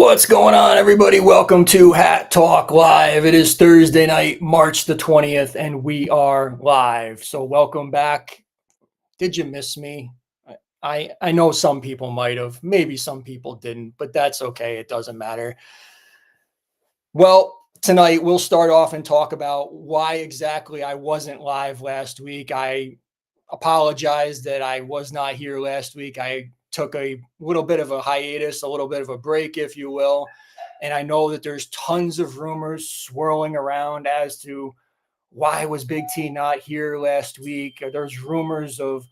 What's going on, everybody? Welcome to Hat Talk Live. It is Thursday night, March the 20th, and we are live. So welcome back. Did you miss me? I know some people might have, maybe some people didn't, but that's okay. It doesn't matter. Well, tonight we'll start off and talk about why exactly I wasn't live last week. I apologize that I was not here last week. I took a little bit of a hiatus, a little bit of a break, if you will. And I know that there's tons of rumors swirling around as to why was Big T not here last week. There's rumors of,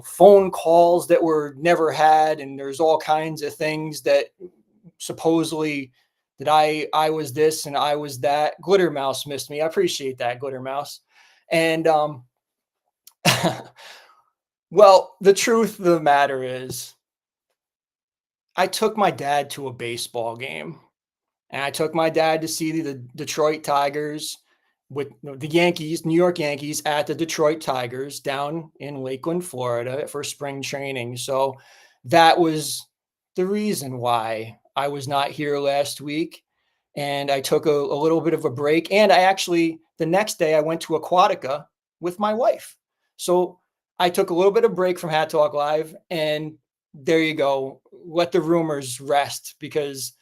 phone calls that were never had, and there's all kinds of things that supposedly that I was this and I was that. Glitter Mouse missed me. I appreciate that, Glitter Mouse. And well, the truth of the matter is I took my dad to a baseball game, and I took my dad to see the Detroit Tigers with the Yankees, New York Yankees, at the Detroit Tigers down in Lakeland, Florida for spring training. So that was the reason why I was not here last week. And I took a little bit of a break. And I actually, the next day, I went to Aquatica with my wife. So I took a little bit of break from Hat Talk Live. And there you go. Let the rumors rest, because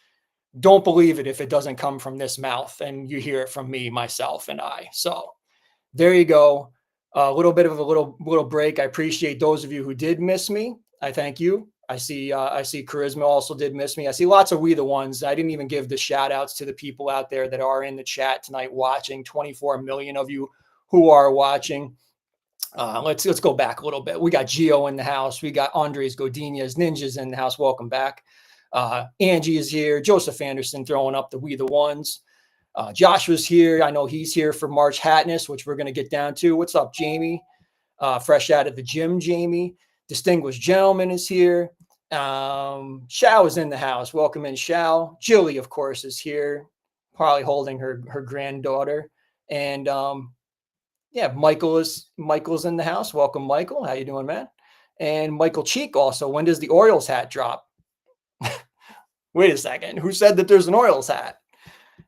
don't believe it if it doesn't come from this mouth and you hear it from me, myself, and I. So there you go. A little bit of a little break. I appreciate those of you who did miss me. I thank you. I see Charisma also did miss me. I see lots of We the Ones. I didn't even give the shout outs to the people out there that are in the chat tonight watching. 24 million of you who are watching. Let's go back a little bit. We got Gio in the house. We got Andres Godinez Ninjas in the house. Welcome back. Angie is here. Joseph Anderson throwing up the We the Ones. Joshua's here. I know he's here for March Hatness, which we're going to get down to. What's up, Jamie? Fresh out of the gym, Jamie. Distinguished Gentleman is here. Shao is in the house. Welcome in, Shao. Jilly, of course, is here, probably holding her granddaughter. And yeah, Michael's in the house. Welcome, Michael. How you doing, man? And Michael Cheek also. When does the Orioles hat drop? Wait a second. Who said that there's an Orioles hat?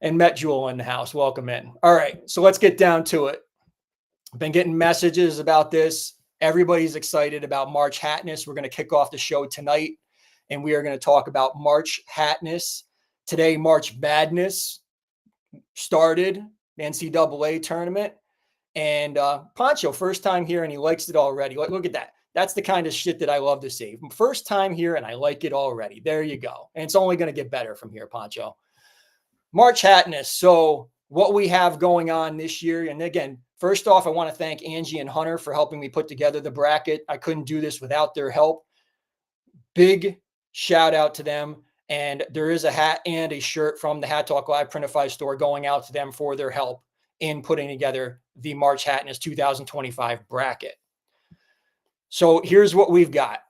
And Met Jewel in the house. Welcome in. All right. So let's get down to it. I've been getting messages about this. Everybody's excited about March Hatness. We're going to kick off the show tonight, and we are going to talk about March Hatness. Today, March Madness started, the NCAA tournament. And Poncho, first time here, and he likes it already. Look at that. That's the kind of shit that I love to see. First time here, and I like it already. There you go. And it's only going to get better from here, Poncho. March Hatness. So what we have going on this year, and again, first off, I want to thank Angie and Hunter for helping me put together the bracket. I couldn't do this without their help. Big shout out to them. And there is a hat and a shirt from the Hat Talk Live Printify store going out to them for their help in putting together the March Hatness 2025 bracket. So here's what we've got.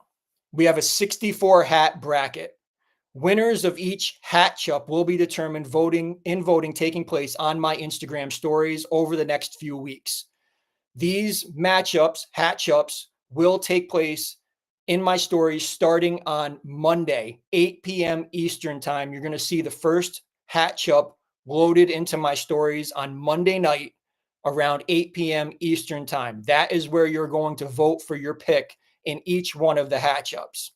We have a 64 hat bracket. Winners of each hat chup will be determined voting taking place on my Instagram stories over the next few weeks. These matchups, hat chups, will take place in my stories starting on Monday, 8 p.m. Eastern time. You're going to see the first hat chup loaded into my stories on Monday night around 8 p.m. Eastern time. That is where you're going to vote for your pick in each one of the hat chups.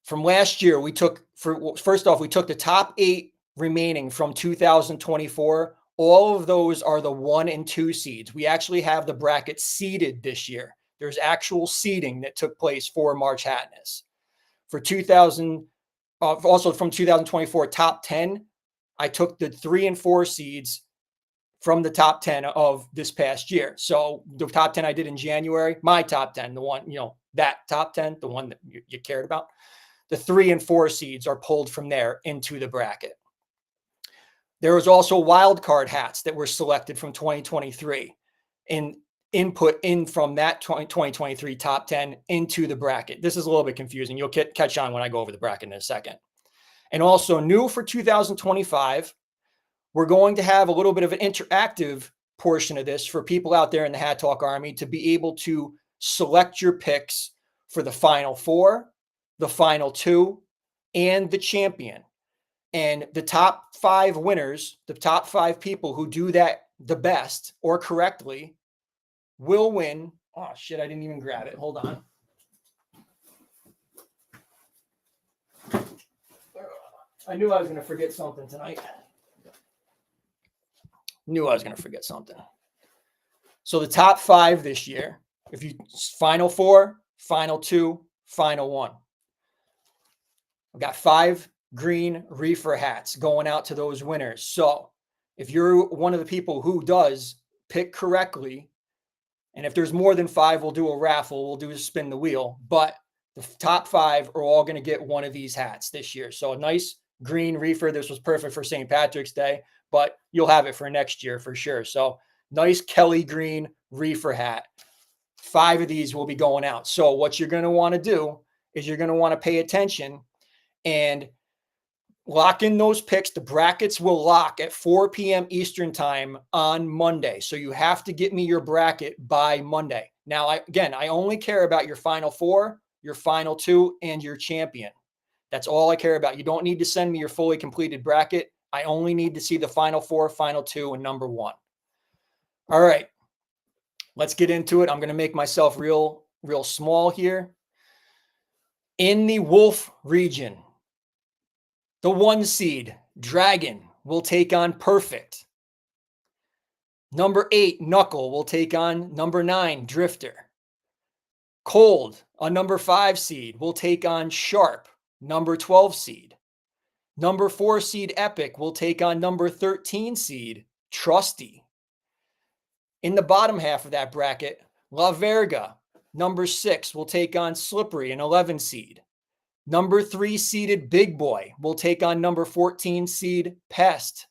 From last year, we took the top 8 remaining from 2024. All of those are the 1 and 2 seeds. We actually have the bracket seeded this year. There's actual seeding that took place for March Hatness. For also from 2024 top 10, I took the 3 and 4 seeds from the top 10 of this past year. So the top 10 I did in January, my top 10, the one, that top 10, the one that you cared about, the 3 and 4 seeds are pulled from there into the bracket. There was also wild card hats that were selected from 2023 and input in from that 2023 top 10 into the bracket. This is a little bit confusing. You'll catch on when I go over the bracket in a second. And also new for 2025, we're going to have a little bit of an interactive portion of this for people out there in the Hat Talk Army to be able to select your picks for the Final Four, the Final Two, and the champion. And the top 5 winners, the top 5 people who do that the best or correctly will win. Oh, shit, I didn't even grab it. Hold on. I knew I was going to forget something tonight. So the top 5 this year, if you final 4, final 2, final 1. I've got 5 green reefer hats going out to those winners. So if you're one of the people who does pick correctly, and if there's more than 5, we'll do a raffle. We'll do a spin the wheel. But the top 5 are all going to get one of these hats this year. So a nice green reefer. This was perfect for St. Patrick's Day, but you'll have it for next year for sure. So nice Kelly green reefer hat. 5 of these will be going out. So what you're going to want to do is you're going to want to pay attention and lock in those picks. The brackets will lock at 4 p.m. Eastern time on Monday. So you have to get me your bracket by Monday. Now, I only care about your final 4, your final 2, and your champion. That's all I care about. You don't need to send me your fully completed bracket. I only need to see the final 4, final 2, and number 1. All right, let's get into it. I'm going to make myself real small here. In the Wolf region, the 1 seed, Dragon, will take on Perfect. Number 8, Knuckle, will take on number 9, Drifter. Cold, a number 5 seed, will take on Sharp, number 12 seed. Number 4 seed, Epic, will take on number 13 seed, Trusty. In the bottom half of that bracket, La Verga, number 6, will take on Slippery, an 11 seed. Number 3 seeded Big Boy will take on number 14 seed Pest.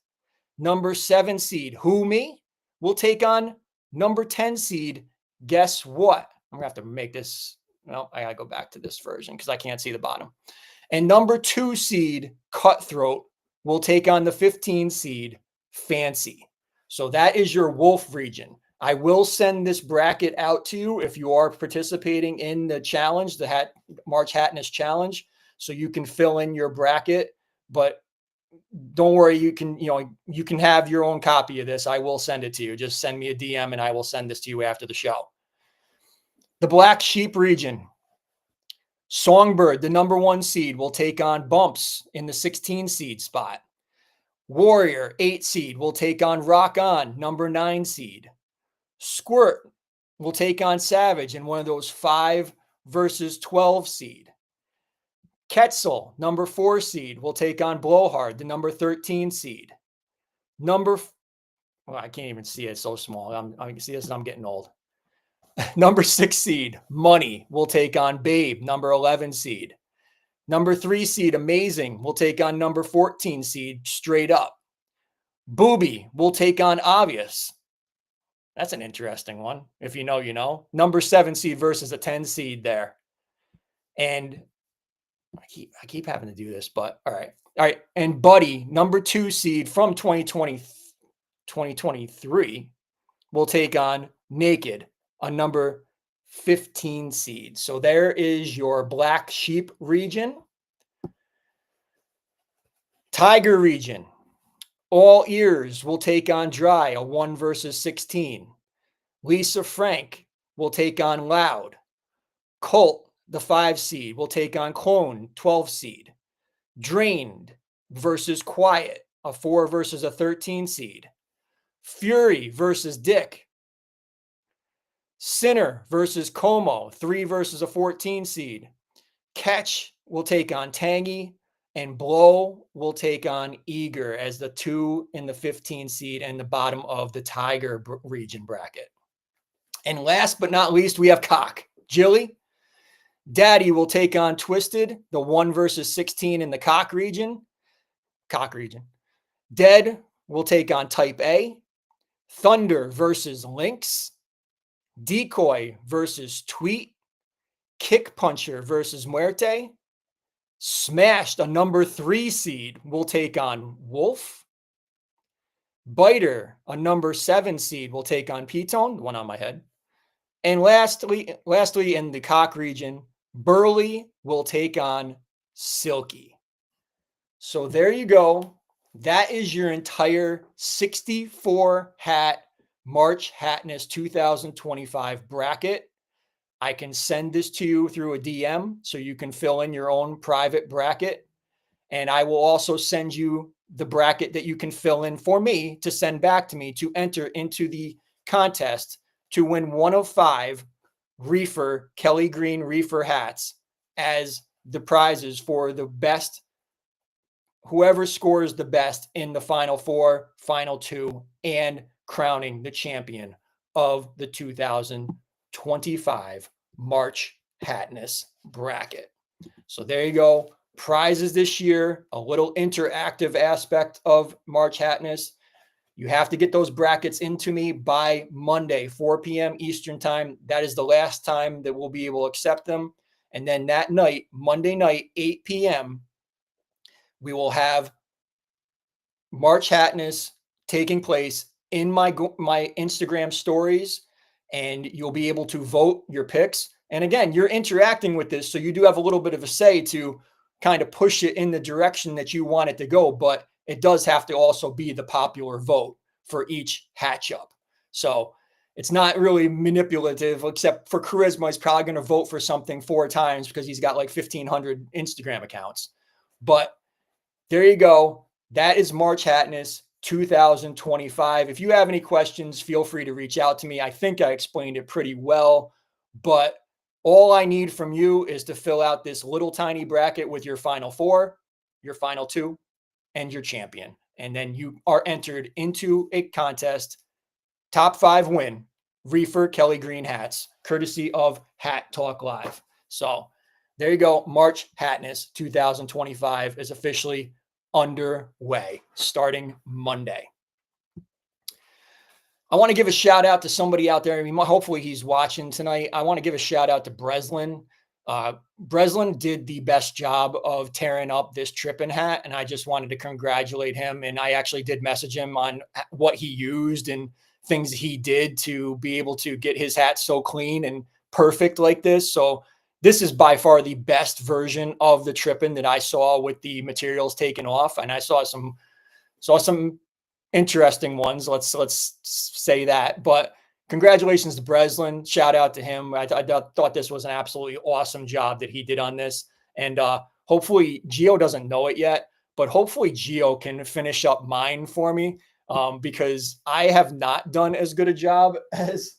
Number 7 seed Who Me will take on number 10 seed Guess What. I'm going to have to make this. Well, I got to go back to this version because I can't see the bottom. And number 2 seed Cutthroat will take on the 15 seed Fancy. So that is your Wolf region. I will send this bracket out to you if you are participating in the challenge, the March Hatness challenge, so you can fill in your bracket. But don't worry, you can have your own copy of this. I will send it to you. Just send me a DM and I will send this to you after the show. The Black Sheep region. Songbird, the number 1 seed, will take on Bumps in the 16 seed spot. Warrior, 8 seed, will take on Rock On, number 9 seed. Squirt will take on Savage in one of those 5 versus 12 seed. Quetzal, number 4 seed, will take on Blowhard, the number 13 seed. I can't even see it. It's so small. I can see this. I'm getting old. Number 6 seed, Money, will take on Babe, number 11 seed. Number 3 seed, Amazing, will take on number 14 seed, Straight Up. Booby will take on Obvious. That's an interesting one. If you know, you know. Number 7 seed versus a 10 seed there. And I keep having to do this, but all right. All right. And Buddy, number 2 seed from 2023, will take on Naked, a number 15 seed. So there is your Black Sheep region. Tiger region. All Ears will take on Dry, a 1 versus 16. Lisa Frank will take on Loud. Colt, the 5 seed, will take on Clone, 12 seed. Drained versus Quiet, a 4 versus a 13 seed. Fury versus Dick. Sinner versus Como, 3 versus a 14 seed. Catch will take on Tangy. And Blow will take on Eager as the 2 in the 15 seed and the bottom of the Tiger region bracket. And last but not least, we have Cock. Jilly. Daddy will take on Twisted, the 1 versus 16 in the Cock region. Dead will take on Type A. Thunder versus Lynx. Decoy versus Tweet. Kick Puncher versus Muerte. Smashed, a number 3 seed, will take on Wolf. Biter, a number 7 seed, will take on P-Tone, the one on my head. And lastly, in the Cock region, Burley will take on Silky. So there you go. That is your entire 64 hat March Hatness 2025 bracket. I can send this to you through a DM so you can fill in your own private bracket. And I will also send you the bracket that you can fill in for me to send back to me to enter into the contest to win one of 5 reefer Kelly Green reefer hats as the prizes for the best, whoever scores the best in the final 4, final 2, and crowning the champion of the 2025 March Hatness bracket. So there you go. Prizes this year, a little interactive aspect of March Hatness. You have to get those brackets into me by Monday, 4 p.m. Eastern time. That is the last time that we'll be able to accept them. And then that night, Monday night, 8 p.m., we will have March Hatness taking place in my Instagram stories, and you'll be able to vote your picks. And again, you're interacting with this, so you do have a little bit of a say to kind of push it in the direction that you want it to go. But it does have to also be the popular vote for each hatch up. So it's not really manipulative, except for Charisma. He's probably going to vote for something 4 times because he's got like 1,500 Instagram accounts. But there you go. That is March Hatness 2025. If you have any questions, feel free to reach out to me. I think I explained it pretty well, but all I need from you is to fill out this little tiny bracket with your final 4, your final 2, and your champion. And then you are entered into a contest. Top 5 win reefer Kelly Green hats, courtesy of Hat Talk Live. So there you go. March Hatness 2025 is officially underway starting Monday. I want to give a shout out to somebody out there. I mean, hopefully he's watching tonight. I want to give a shout out to Breslin. Breslin did the best job of tearing up this tripping hat, and I just wanted to congratulate him. And I actually did message him on what he used and things he did to be able to get his hat so clean and perfect like this. So this is by far the best version of the tripping that I saw with the materials taken off, and I saw some interesting ones. Let's say that. But congratulations to Breslin. Shout out to him. I thought this was an absolutely awesome job that he did on this. And hopefully Gio doesn't know it yet, but hopefully Gio can finish up mine for me, because I have not done as good a job as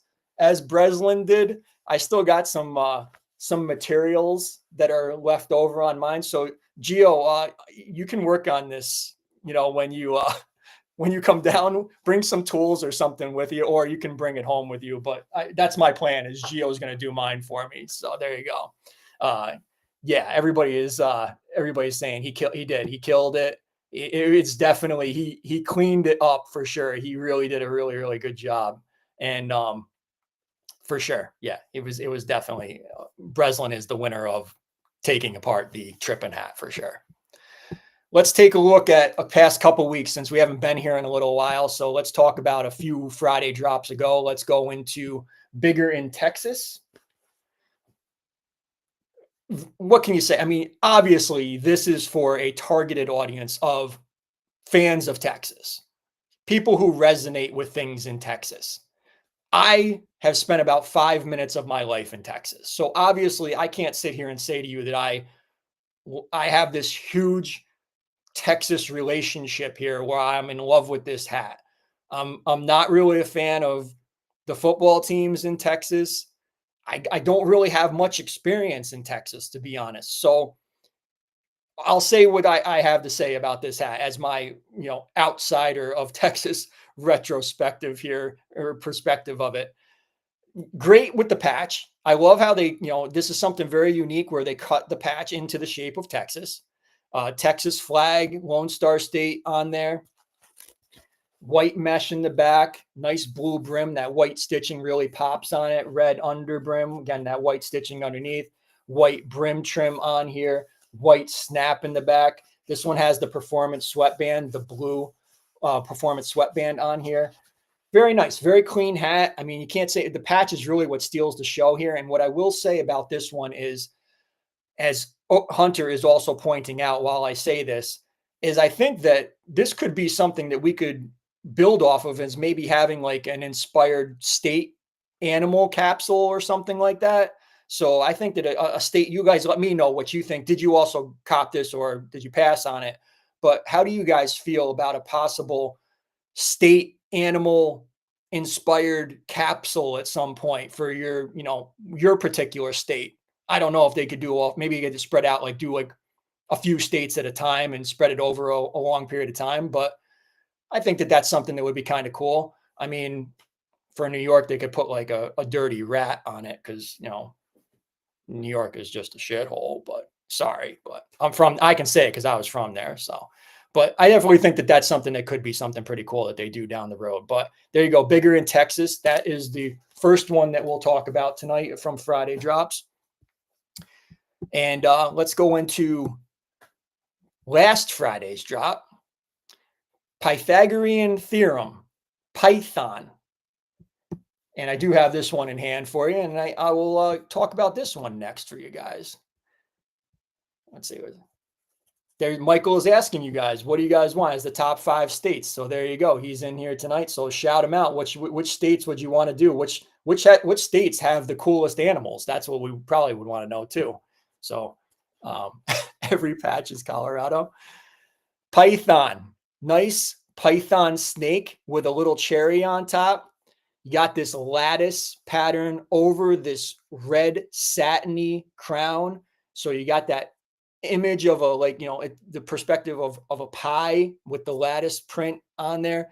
Breslin did. I still got some materials that are left over on mine. So Gio, you can work on this, when you come down, bring some tools or something with you, or you can bring it home with you. But that's my plan, is Gio's going to do mine for me. So there you go. Yeah, everybody's saying he killed it. It's definitely, he cleaned it up for sure. He really did a really, really good job. And, for sure. Yeah, it was definitely, Breslin is the winner of taking apart the tripping hat for sure. Let's take a look at a past couple weeks since we haven't been here in a little while. So let's talk about a few Friday drops ago. Let's go into Bigger in Texas. What can you say? I mean, obviously, this is for a targeted audience of fans of Texas, people who resonate with things in Texas. I have spent about 5 minutes of my life in Texas. So obviously, I can't sit here and say to you that I have this huge Texas relationship here where I'm in love with this hat. I'm not really a fan of the football teams in Texas. I don't really have much experience in Texas, to be honest. So I'll say what I have to say about this hat as my, outsider of Texas retrospective here, or perspective of it. Great with the patch. I love how they, this is something very unique where they cut the patch into the shape of Texas. Texas flag, Lone Star State on there. White mesh in the back, nice blue brim. That white stitching really pops on it. Red under brim. Again, that white stitching underneath. White brim trim on here. White snap in the back. This one has the performance sweatband, the blue performance sweatband on here. Very nice, very clean hat. I mean, you can't say the patch is really what steals the show here. And what I will say about this one is, as Hunter is also pointing out while I say this, is I think that this could be something that we could build off of as maybe having like an inspired state animal capsule or something like that. So I think that a state, you guys let me know what you think. Did you also cop this or did you pass on it? But how do you guys feel about a possible state animal inspired capsule at some point for your, your particular state? I don't know if they could do all, maybe you could just spread out, like do like a few states at a time and spread it over a long period of time. But I think that that's something that would be kind of cool. I mean, for New York, they could put like a dirty rat on it because, New York is just a shithole, but sorry, but I can say it because I was from there. So, but I definitely think that that's something that could be something pretty cool that they do down the road. But there you go. Bigger in Texas. That is the first one that we'll talk about tonight from Friday Drops. And let's go into last Friday's drop. Pythagorean Theorem, Python. And I do have this one in hand for you, and I will talk about this one next for you guys. Let's see. There, Michael is asking you guys, what do you guys want as the top 5 states? So there you go. He's in here tonight. So shout him out. Which states would you want to do? Which states have the coolest animals? That's what we probably would want to know too. So every patch is Colorado. Python, nice python snake with a little cherry on top. You got this lattice pattern over this red satiny crown. So you got that image of the perspective of a pie with the lattice print on there.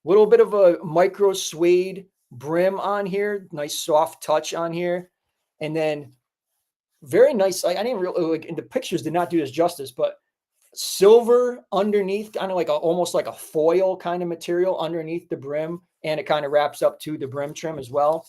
A little bit of a micro suede brim on here. Nice soft touch on here. And then very nice. I didn't really, like, in the pictures did not do this justice, but silver underneath, kind of like almost like a foil kind of material underneath the brim. And it kind of wraps up to the brim trim as well.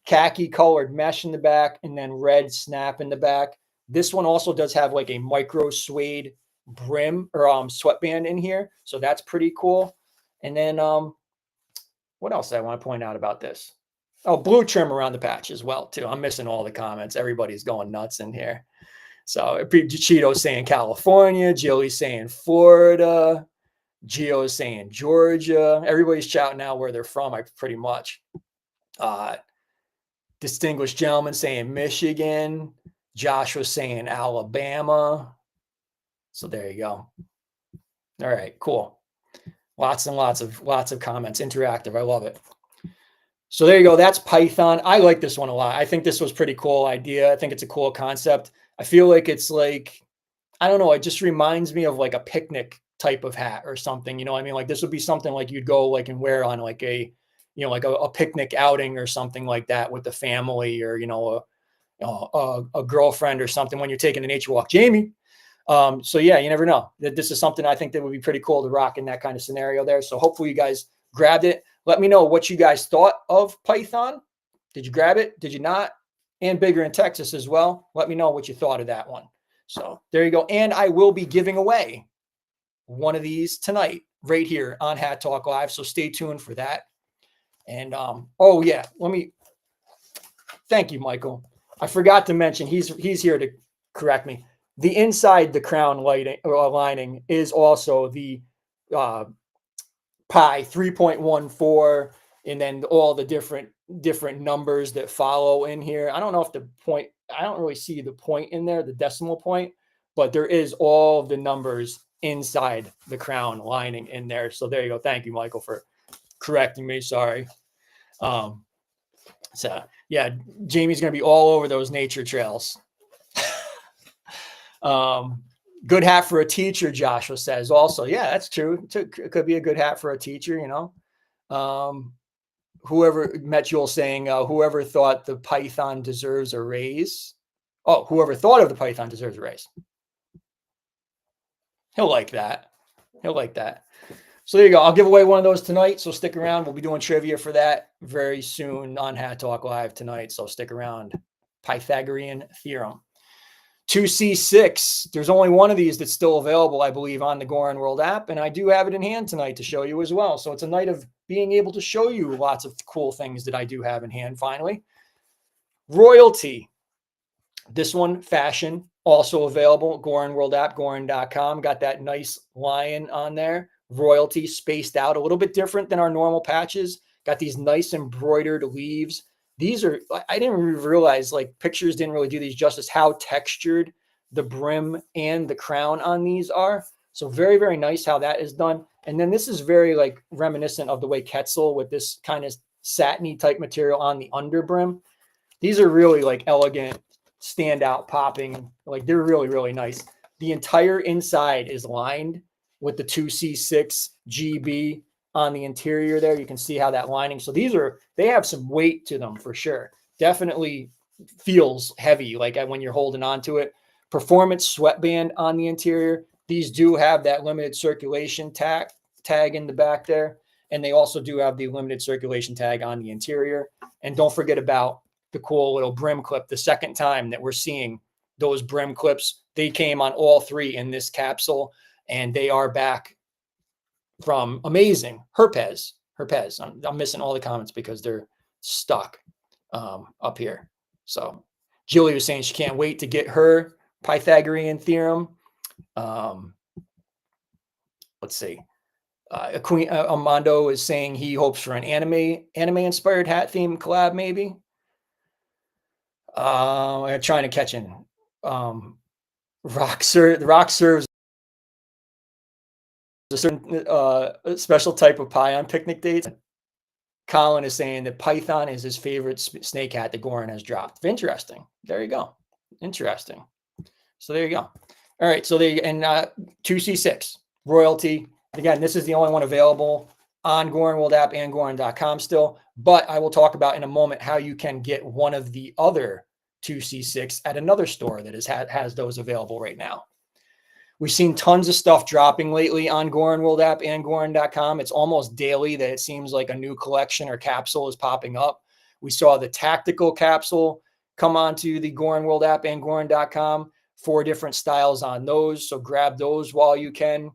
Khaki colored mesh in the back and then red snap in the back. This one also does have like a micro suede brim or sweatband in here. So that's pretty cool. And then what else do I want to point out about this? Oh, blue trim around the patch as well too. I'm missing all the comments. Everybody's going nuts in here. So Cheeto's saying California, Jilly's saying Florida, Gio's saying Georgia. Everybody's shouting out where they're from, pretty much. Distinguished gentleman saying Michigan. Josh was saying Alabama. So there you go. All right, cool. Lots and lots of comments. Interactive. I love it. So there you go. That's Python. I like this one a lot. I think this was a pretty cool idea. I think it's a cool concept. I feel like it's like, I don't know, it just reminds me of like a picnic type of hat or something. You know what I mean? Like this would be something like you'd go like and wear on like a, like a picnic outing or something like that with the family or, a girlfriend or something when you're taking a nature walk. Jamie. So yeah, you never know. This is something I think that would be pretty cool to rock in that kind of scenario there. So hopefully you guys grabbed it. Let me know what you guys thought of Python. Did you grab it? Did you not? And bigger in Texas as well. Let me know what you thought of that one. So there you go. And I will be giving away one of these tonight right here on Hat Talk Live. So stay tuned for that. And oh yeah, thank you, Michael. I forgot to mention he's here to correct me. The inside the crown lining is also the Pi 3.14, and then all the different numbers that follow in here. I don't know if I don't really see the point in there, the decimal point, but there is all of the numbers inside the crown lining in there. So there you go. Thank you, Michael, for correcting me. Sorry. So yeah, Jamie's going to be all over those nature trails. Good hat for a teacher, Joshua says also. Yeah, that's true. It could be a good hat for a teacher, whoever met Joel saying, whoever thought the python deserves a raise. Oh, whoever thought of the python deserves a raise. He'll like that. So there you go. I'll give away one of those tonight. So stick around. We'll be doing trivia for that very soon on Hat Talk Live tonight. So stick around. Pythagorean Theorem. 2C6. There's only one of these that's still available, I believe, on the Goorin World app. And I do have it in hand tonight to show you as well. So it's a night of being able to show you lots of cool things that I do have in hand finally. Royalty. This one, fashion. also available. Goorin World app, Goorin.com. Got that nice lion on there. Royalty spaced out, a little bit different than our normal patches. Got these nice embroidered leaves. These are, I didn't realize, like, pictures didn't really do these justice, how textured the brim and the crown on these are. So very, very nice how that is done. And then this is very like reminiscent of the way Quetzal with this kind of satiny type material on the under brim. These are really like elegant, standout, popping. Like, they're really, really nice. The entire inside is lined with the 2C6 GB on the interior there. You can see how that lining. So they have some weight to them for sure. Definitely feels heavy, like when you're holding on to it. Performance sweatband on the interior. These do have that limited circulation tag in the back there. And they also do have the limited circulation tag on the interior. And don't forget about the cool little brim clip. The second time that we're seeing those brim clips, they came on all three in this capsule, and they are back from amazing Herpes. I'm missing all the comments because they're stuck up here. So Julie was saying she can't wait to get her Pythagorean theorem. Let's see. Queen Armando is saying he hopes for an anime inspired hat theme collab, maybe. I'm trying to catch in. Rock serves a certain special type of pie on picnic dates. Colin is saying that Python is his favorite snake hat that Goorin has dropped. Interesting. There you go. Interesting. So there you go. All right. So they and 2C6 royalty. Again, this is the only one available on Goorin World app and Goorin.com still. But I will talk about in a moment how you can get one of the other 2C6 at another store that has those available right now. We've seen tons of stuff dropping lately on Goorin World app and Goorin.com. It's almost daily that it seems like a new collection or capsule is popping up. We saw the tactical capsule come onto the Goorin World app and Goorin.com. 4 different styles on those, so grab those while you can.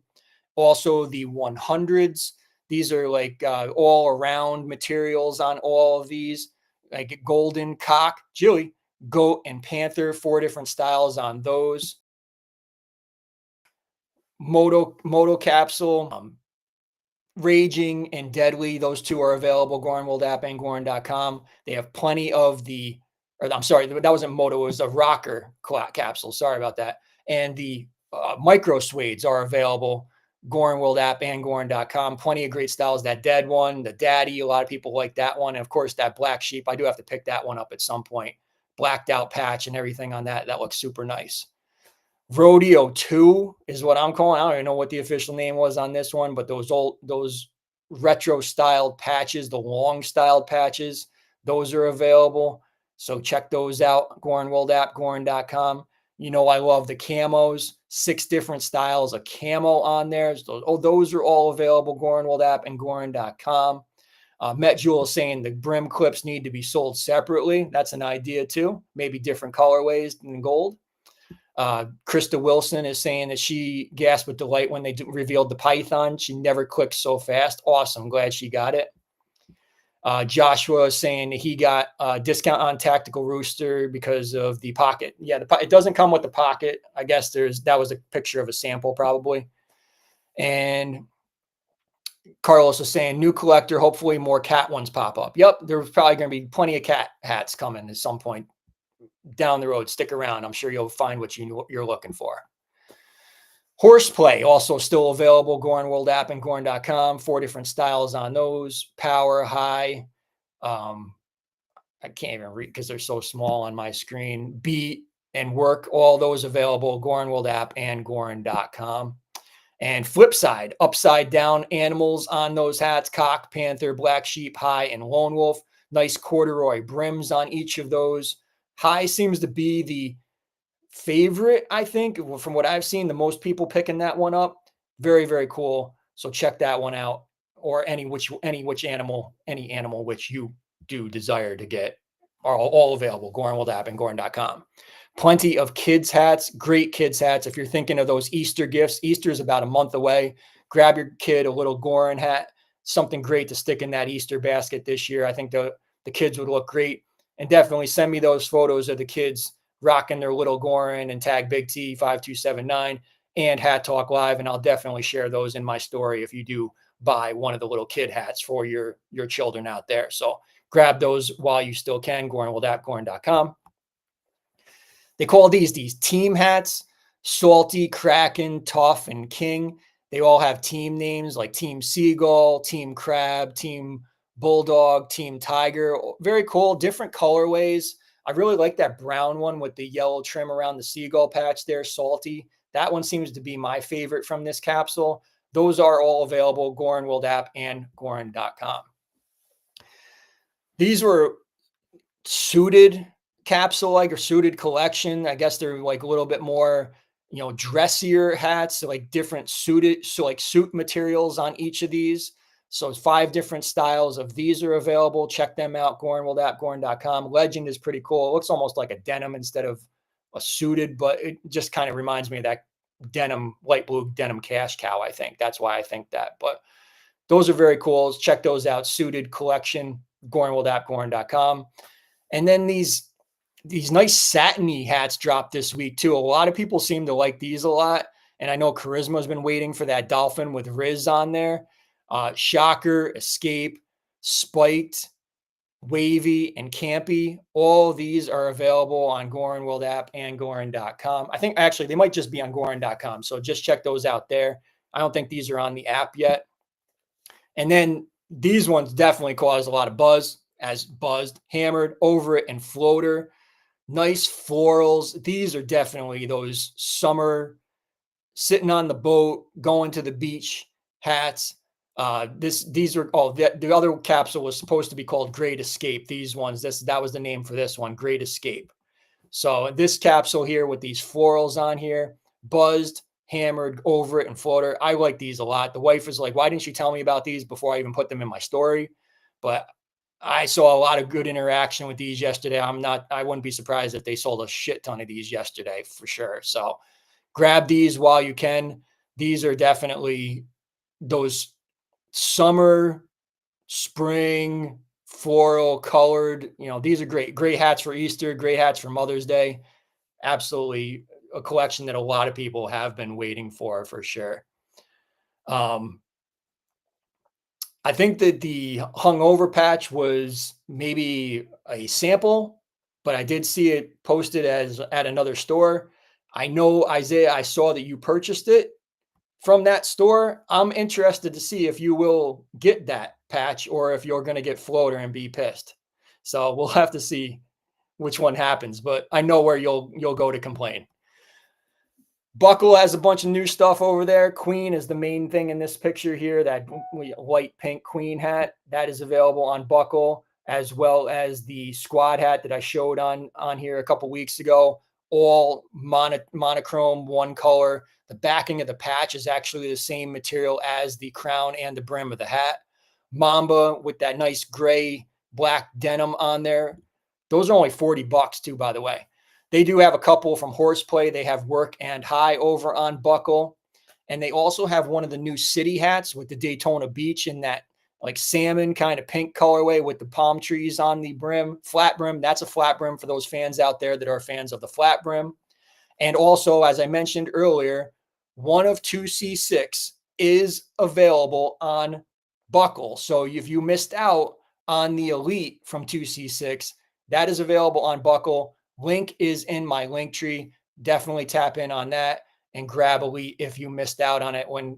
Also, the 100s. These are like all around materials on all of these, like golden cock, Jilly, goat, and panther. 4 different styles on those. Moto capsule, raging and deadly. Those 2 are available. Goorin World app and Goorin.com. They have plenty of the, or I'm sorry, that wasn't moto. It was a rocker capsule. Sorry about that. And the micro suedes are available. Goorin World app and Goorin.com. Plenty of great styles. That dead one, the daddy, a lot of people like that one. And of course, that black sheep. I do have to pick that one up at some point. Blacked out patch and everything on that. That looks super nice. Rodeo 2 is what I'm calling. I don't even know what the official name was on this one, but those retro styled patches, the long styled patches, those are available. So check those out. Goorin World app, Goorin.com. You know, I love the camos, 6 different styles of camo on there. Those are all available. Goorin World app and Goorin.com. Met Jewel is saying the brim clips need to be sold separately. That's an idea too. Maybe different colorways than gold. Krista Wilson is saying that she gasped with delight when they revealed the Python. She never clicked so fast. Awesome. Glad she got it. Joshua is saying that he got a discount on Tactical Rooster because of the pocket. Yeah, it doesn't come with the pocket. I guess that was a picture of a sample probably. And Carlos is saying new collector, hopefully more cat ones pop up. Yep, there's probably going to be plenty of cat hats coming at some point down the road. Stick around. I'm sure you'll find what you're looking for. Horseplay also still available. Goorin World app and Goorin.com. 4 different styles on those. Power, high. I can't even read because they're so small on my screen. Beat and work. All those available. Goorin World app and Goorin.com. And flip side, upside down animals on those hats. Cock, panther, black sheep, high, and lone wolf. Nice corduroy brims on each of those. High seems to be the favorite, I think, from what I've seen, the most people picking that one up. Very, very cool. So check that one out, or any animal which you do desire to get are all available. Goorin World app and Goorin.com. Plenty of kids hats, great kids hats. If you're thinking of those Easter gifts, Easter is about a month away. Grab your kid a little Goorin hat, something great to stick in that Easter basket this year. I think the kids would look great. And definitely send me those photos of the kids rocking their little Goorin, and tag Big T 5279 and Hat Talk Live. And I'll definitely share those in my story if you do buy one of the little kid hats for your children out there. So grab those while you still can. Goorin.com. They call these team hats. Salty, Kraken, Tough, and King. They all have team names like Team Seagull, Team Crab, Team Bulldog, Team Tiger. Very cool, different colorways. I really like that brown one with the yellow trim around the seagull patch there, Salty. That one seems to be my favorite from this capsule. Those are all available, Goorin World app and Goorin.com. These were suited capsule, like, or suited collection. I guess they're like a little bit more, dressier hats, so like different suited, so like suit materials on each of these. So 5 different styles of these are available. Check them out. Goorin World app, Goorin.com. Legend is pretty cool. It looks almost like a denim instead of a suited, but it just kind of reminds me of that denim, light blue denim cash cow. I think that's why I think that, but those are very cool. Check those out. Suited collection, Goorin World app, Goorin.com. And then these nice satiny hats dropped this week too. A lot of people seem to like these a lot. And I know Charisma's been waiting for that dolphin with Riz on there. Shocker, Escape, Spiked, Wavy, and Campy. All these are available on Goorin World app and Goorin.com. I think actually they might just be on Goorin.com. So just check those out there. I don't think these are on the app yet. And then these ones definitely caused a lot of buzz, as Buzzed, Hammered, Over It, and Floater. Nice florals. These are definitely those summer sitting on the boat, going to the beach hats. These are the other capsule was supposed to be called Great Escape. These ones, that was the name for this one, Great Escape. So this capsule here with these florals on here, Buzzed, Hammered, Over It, and Floater. I like these a lot. The wife was like, why didn't you tell me about these before I even put them in my story? But I saw a lot of good interaction with these yesterday. I wouldn't be surprised if they sold a shit ton of these yesterday for sure. So grab these while you can. These are definitely those summer, spring, floral colored, these are great hats for Easter, great hats for Mother's Day. Absolutely a collection that a lot of people have been waiting for sure. I think that the hungover patch was maybe a sample, but I did see it posted as at another store. I know, Isaiah, I saw that you purchased it from that store. I'm interested to see if you will get that patch or if you're going to get Floater and be pissed. So we'll have to see which one happens, but I know where you'll go to complain. Buckle has a bunch of new stuff over there. Queen is the main thing in this picture here, that light pink Queen hat. That is available on Buckle, as well as the squad hat that I showed on here a couple weeks ago. All monochrome, one color. The backing of the patch is actually the same material as the crown and the brim of the hat. Mamba with that nice gray black denim on there. Those are only $40 too, by the way. They do have a couple from Horseplay. They have Work and High over on Buckle. And they also have one of the new city hats with the Daytona Beach in that like salmon kind of pink colorway with the palm trees on the brim, flat brim. That's a flat brim for those fans out there that are fans of the flat brim. And also, as I mentioned earlier, one of 2C6 is available on Buckle. So if you missed out on the Elite from 2C6, that is available on Buckle. Link is in my link tree. Definitely tap in on that and grab Elite if you missed out on it when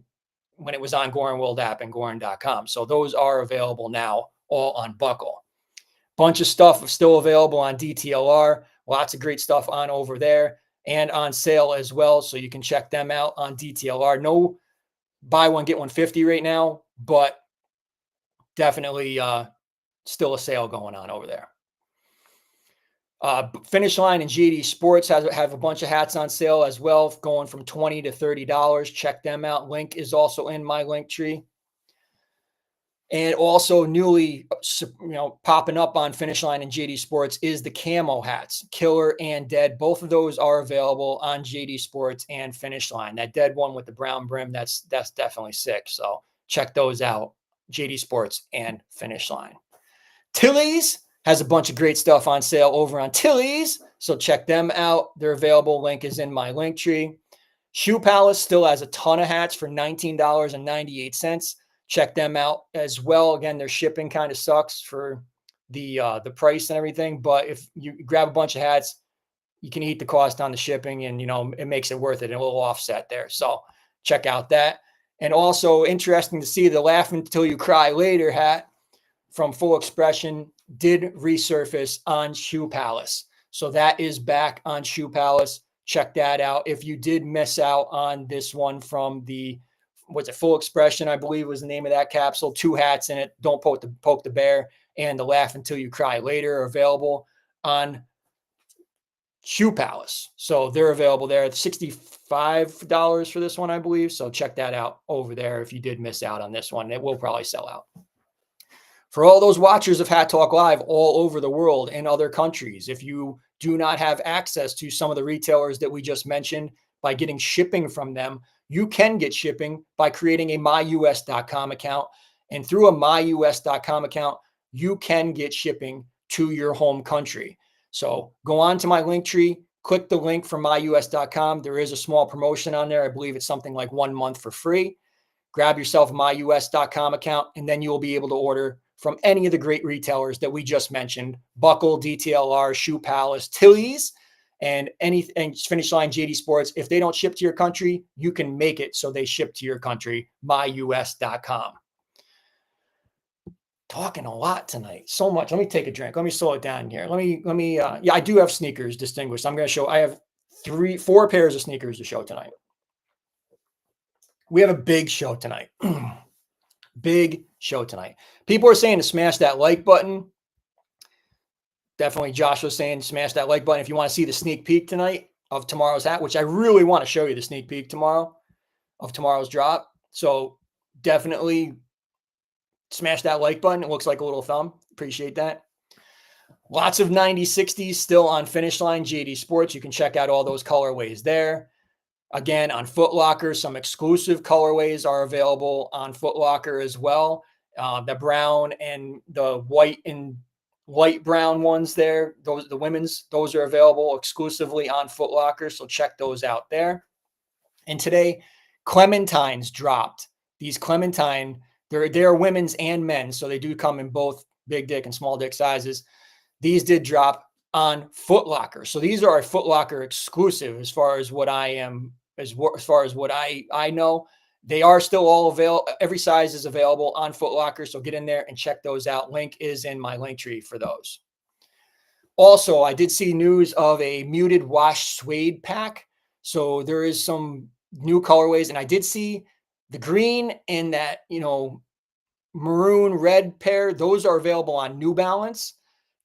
it was on Goorin World app and Goorin.com. So those are available now, all on Buckle. Bunch of stuff still available on DTLR. Lots of great stuff on over there and on sale as well. So you can check them out on DTLR. No buy one, get one 50 right now, but definitely still a sale going on over there. Finish Line and JD Sports have a bunch of hats on sale as well, going from $20 to $30. Check them out. Link is also in my link tree. And also newly, popping up on Finish Line and JD Sports is the camo hats, Killer and Dead. Both of those are available on JD Sports and Finish Line. That Dead one with the brown brim, that's definitely sick. So check those out, JD Sports and Finish Line. Tilly's has a bunch of great stuff on sale over on Tilly's. So check them out. They're available. Link is in my link tree. Shoe Palace still has a ton of hats for $19.98. Check them out as well. Again, their shipping kind of sucks for the price and everything, but if you grab a bunch of hats, you can eat the cost on the shipping, and it makes it worth it, and a little offset there. So check out that. And also interesting to see the Laugh Until You Cry Later hat from Full Expression did resurface on Shoe Palace. So that is back on Shoe Palace. Check that out. If you did miss out on this one from Full Expression, I believe was the name of that capsule. 2 hats in it. Don't poke the bear, and the Laugh Until You Cry Later are available on Shoe Palace. So they're available there at $65 for this one, I believe. So check that out over there if you did miss out on this one. It will probably sell out. For all those watchers of Hat Talk Live all over the world and other countries, if you do not have access to some of the retailers that we just mentioned by getting shipping from them, you can get shipping by creating a myus.com account. And through a myus.com account, you can get shipping to your home country. So go on to my link tree, click the link from myus.com. There is a small promotion on there. I believe it's something like 1 month for free. Grab yourself a myus.com account, and then you will be able to order from any of the great retailers that we just mentioned: Buckle, DTLR, Shoe Palace, Tilly's, and Finish Line, JD Sports. If they don't ship to your country, you can make it so they ship to your country. myus.com. Talking a lot tonight, so much. Let me take a drink. Let me slow it down here. Yeah, I do have sneakers, distinguished. I have 4 pairs of sneakers to show tonight. We have a big show tonight. Big show tonight. People are saying to smash that like button. Definitely Josh was saying smash that like button if you want to see the sneak peek tonight of tomorrow's hat, which I really want to show you the sneak peek tomorrow of tomorrow's drop. So definitely smash that like button. It looks like a little thumb. Appreciate that. Lots of 90-60s still on Finish Line, JD Sports. You can check out all those colorways there. Again, on Foot Locker, some exclusive colorways are available on Foot Locker as well. The brown and the white and light brown ones there, the women's, those are available exclusively on Foot Locker. So check those out there. And today, Clementines dropped. These Clementine, they're women's and men's, so they do come in both big dick and small dick sizes. These did drop on Foot Locker. So these are a Foot Locker exclusive as far as what I am, as far as what I know. They are still all available. Every size is available on Foot Locker. So get in there and check those out. Link is in my link tree for those. Also, I did see news of a muted wash suede pack. So there is some new colorways, and I did see the green and that, maroon red pair. Those are available on New Balance.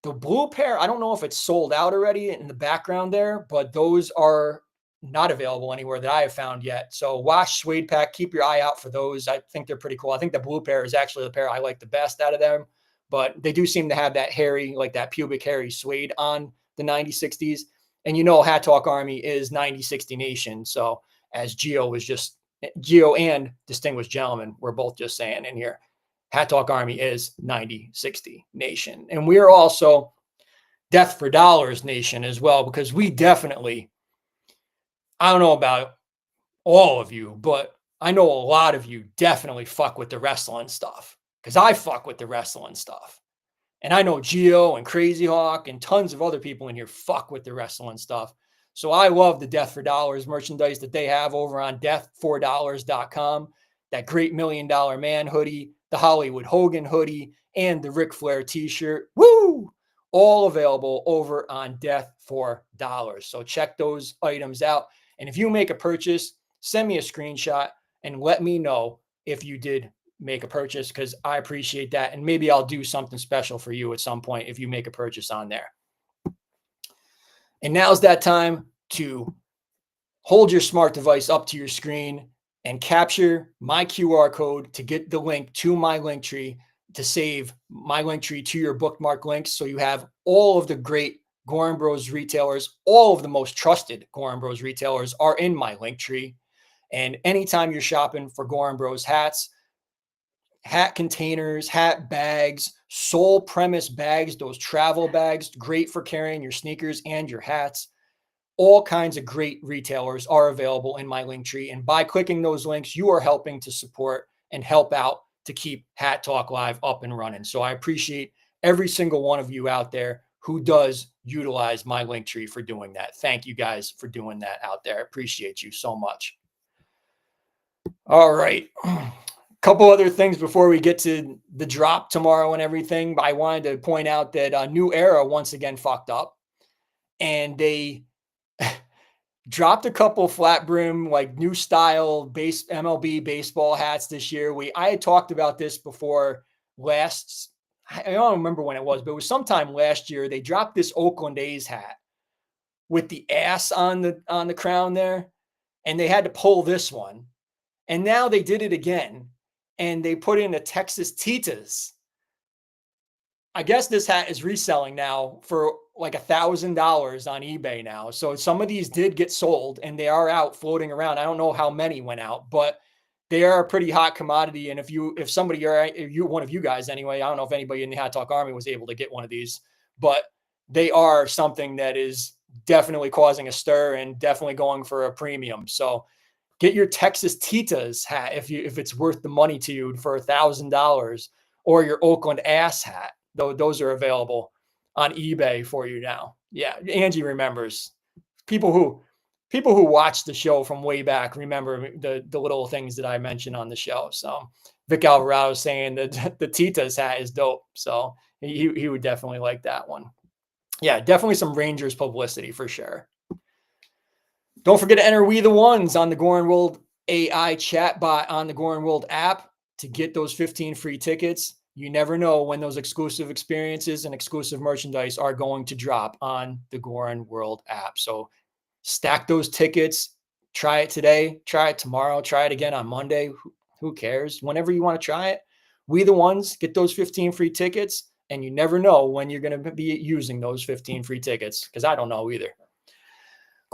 The blue pair, I don't know if it's sold out already in the background there, but those are not available anywhere that I have found yet. So wash suede pack, keep your eye out for those. I think they're pretty cool. I think the blue pair is actually the pair I like the best out of them, but they do seem to have that hairy, like that pubic hairy suede on the 90-60s. And Hat Talk Army is 90-60 Nation. So as Gio and Distinguished Gentleman were both just saying in here, Hat Talk Army is 90-60 Nation. And we are also Death for Dollars Nation as well, because we definitely, I don't know about all of you, but I know a lot of you definitely fuck with the wrestling stuff, because I fuck with the wrestling stuff. And I know Gio and Crazy Hawk and tons of other people in here fuck with the wrestling stuff. So I love the Death for Dollars merchandise that they have over on death4dollars.com. That great $1 Million Man hoodie, the Hollywood Hogan hoodie, and the Ric Flair t-shirt. Woo! All available over on Death for Dollars. So check those items out. And if you make a purchase, send me a screenshot and let me know if you did make a purchase, because I appreciate that. And maybe I'll do something special for you at some point if you make a purchase on there. And now's that time to hold your smart device up to your screen and capture my QR code to get the link to my link tree, to save my link tree to your bookmark links. So you have all of the great Goorin Bros retailers, all of the most trusted Goorin Bros retailers are in my link tree. And anytime you're shopping for Goorin Bros hats, hat containers, hat bags, sole premise bags, those travel bags, great for carrying your sneakers and your hats. All kinds of great retailers are available in my link tree. And by clicking those links, you are helping to support and help out to keep Hat Talk Live up and running. So I appreciate every single one of you out there who does utilize my link tree for doing that. Thank you guys for doing that out there. I appreciate you so much. All right. Couple other things before we get to the drop tomorrow and everything. I wanted to point out that New Era once again fucked up, and they dropped a couple flat brim, like new style base MLB baseball hats this year. I had talked about this before last. I don't remember when it was, but it was sometime last year. They dropped this Oakland A's hat with the ass on the crown there, and they had to pull this one. And now they did it again, and they put in a Texas Titas. I guess this hat is reselling now for like $1,000 on eBay now. So some of these did get sold, and they are out floating around. I don't know how many went out, but they are a pretty hot commodity. And if somebody, or one of you guys anyway, I don't know if anybody in the Hat Talk Army was able to get one of these, but they are something that is definitely causing a stir and definitely going for a premium. So get your Texas Titas hat if it's worth the money to you for $1,000, or your Oakland ass hat. Those are available on eBay for you now. Yeah, Angie remembers. People who watch the show from way back remember the little things that I mentioned on the show. So Vic Alvarado saying that the Titas hat is dope. So he would definitely like that one. Yeah, definitely some Rangers publicity for sure. Don't forget to enter We the Ones on the Goorin World AI chatbot on the Goorin World app to get those 15 free tickets. You never know when those exclusive experiences and exclusive merchandise are going to drop on the Goorin World app. So stack those tickets. Try it today. Try it tomorrow. Try it again on Monday. Who cares? Whenever you want to try it, We the Ones, get those 15 free tickets. And you never know when you're going to be using those 15 free tickets, because I don't know either.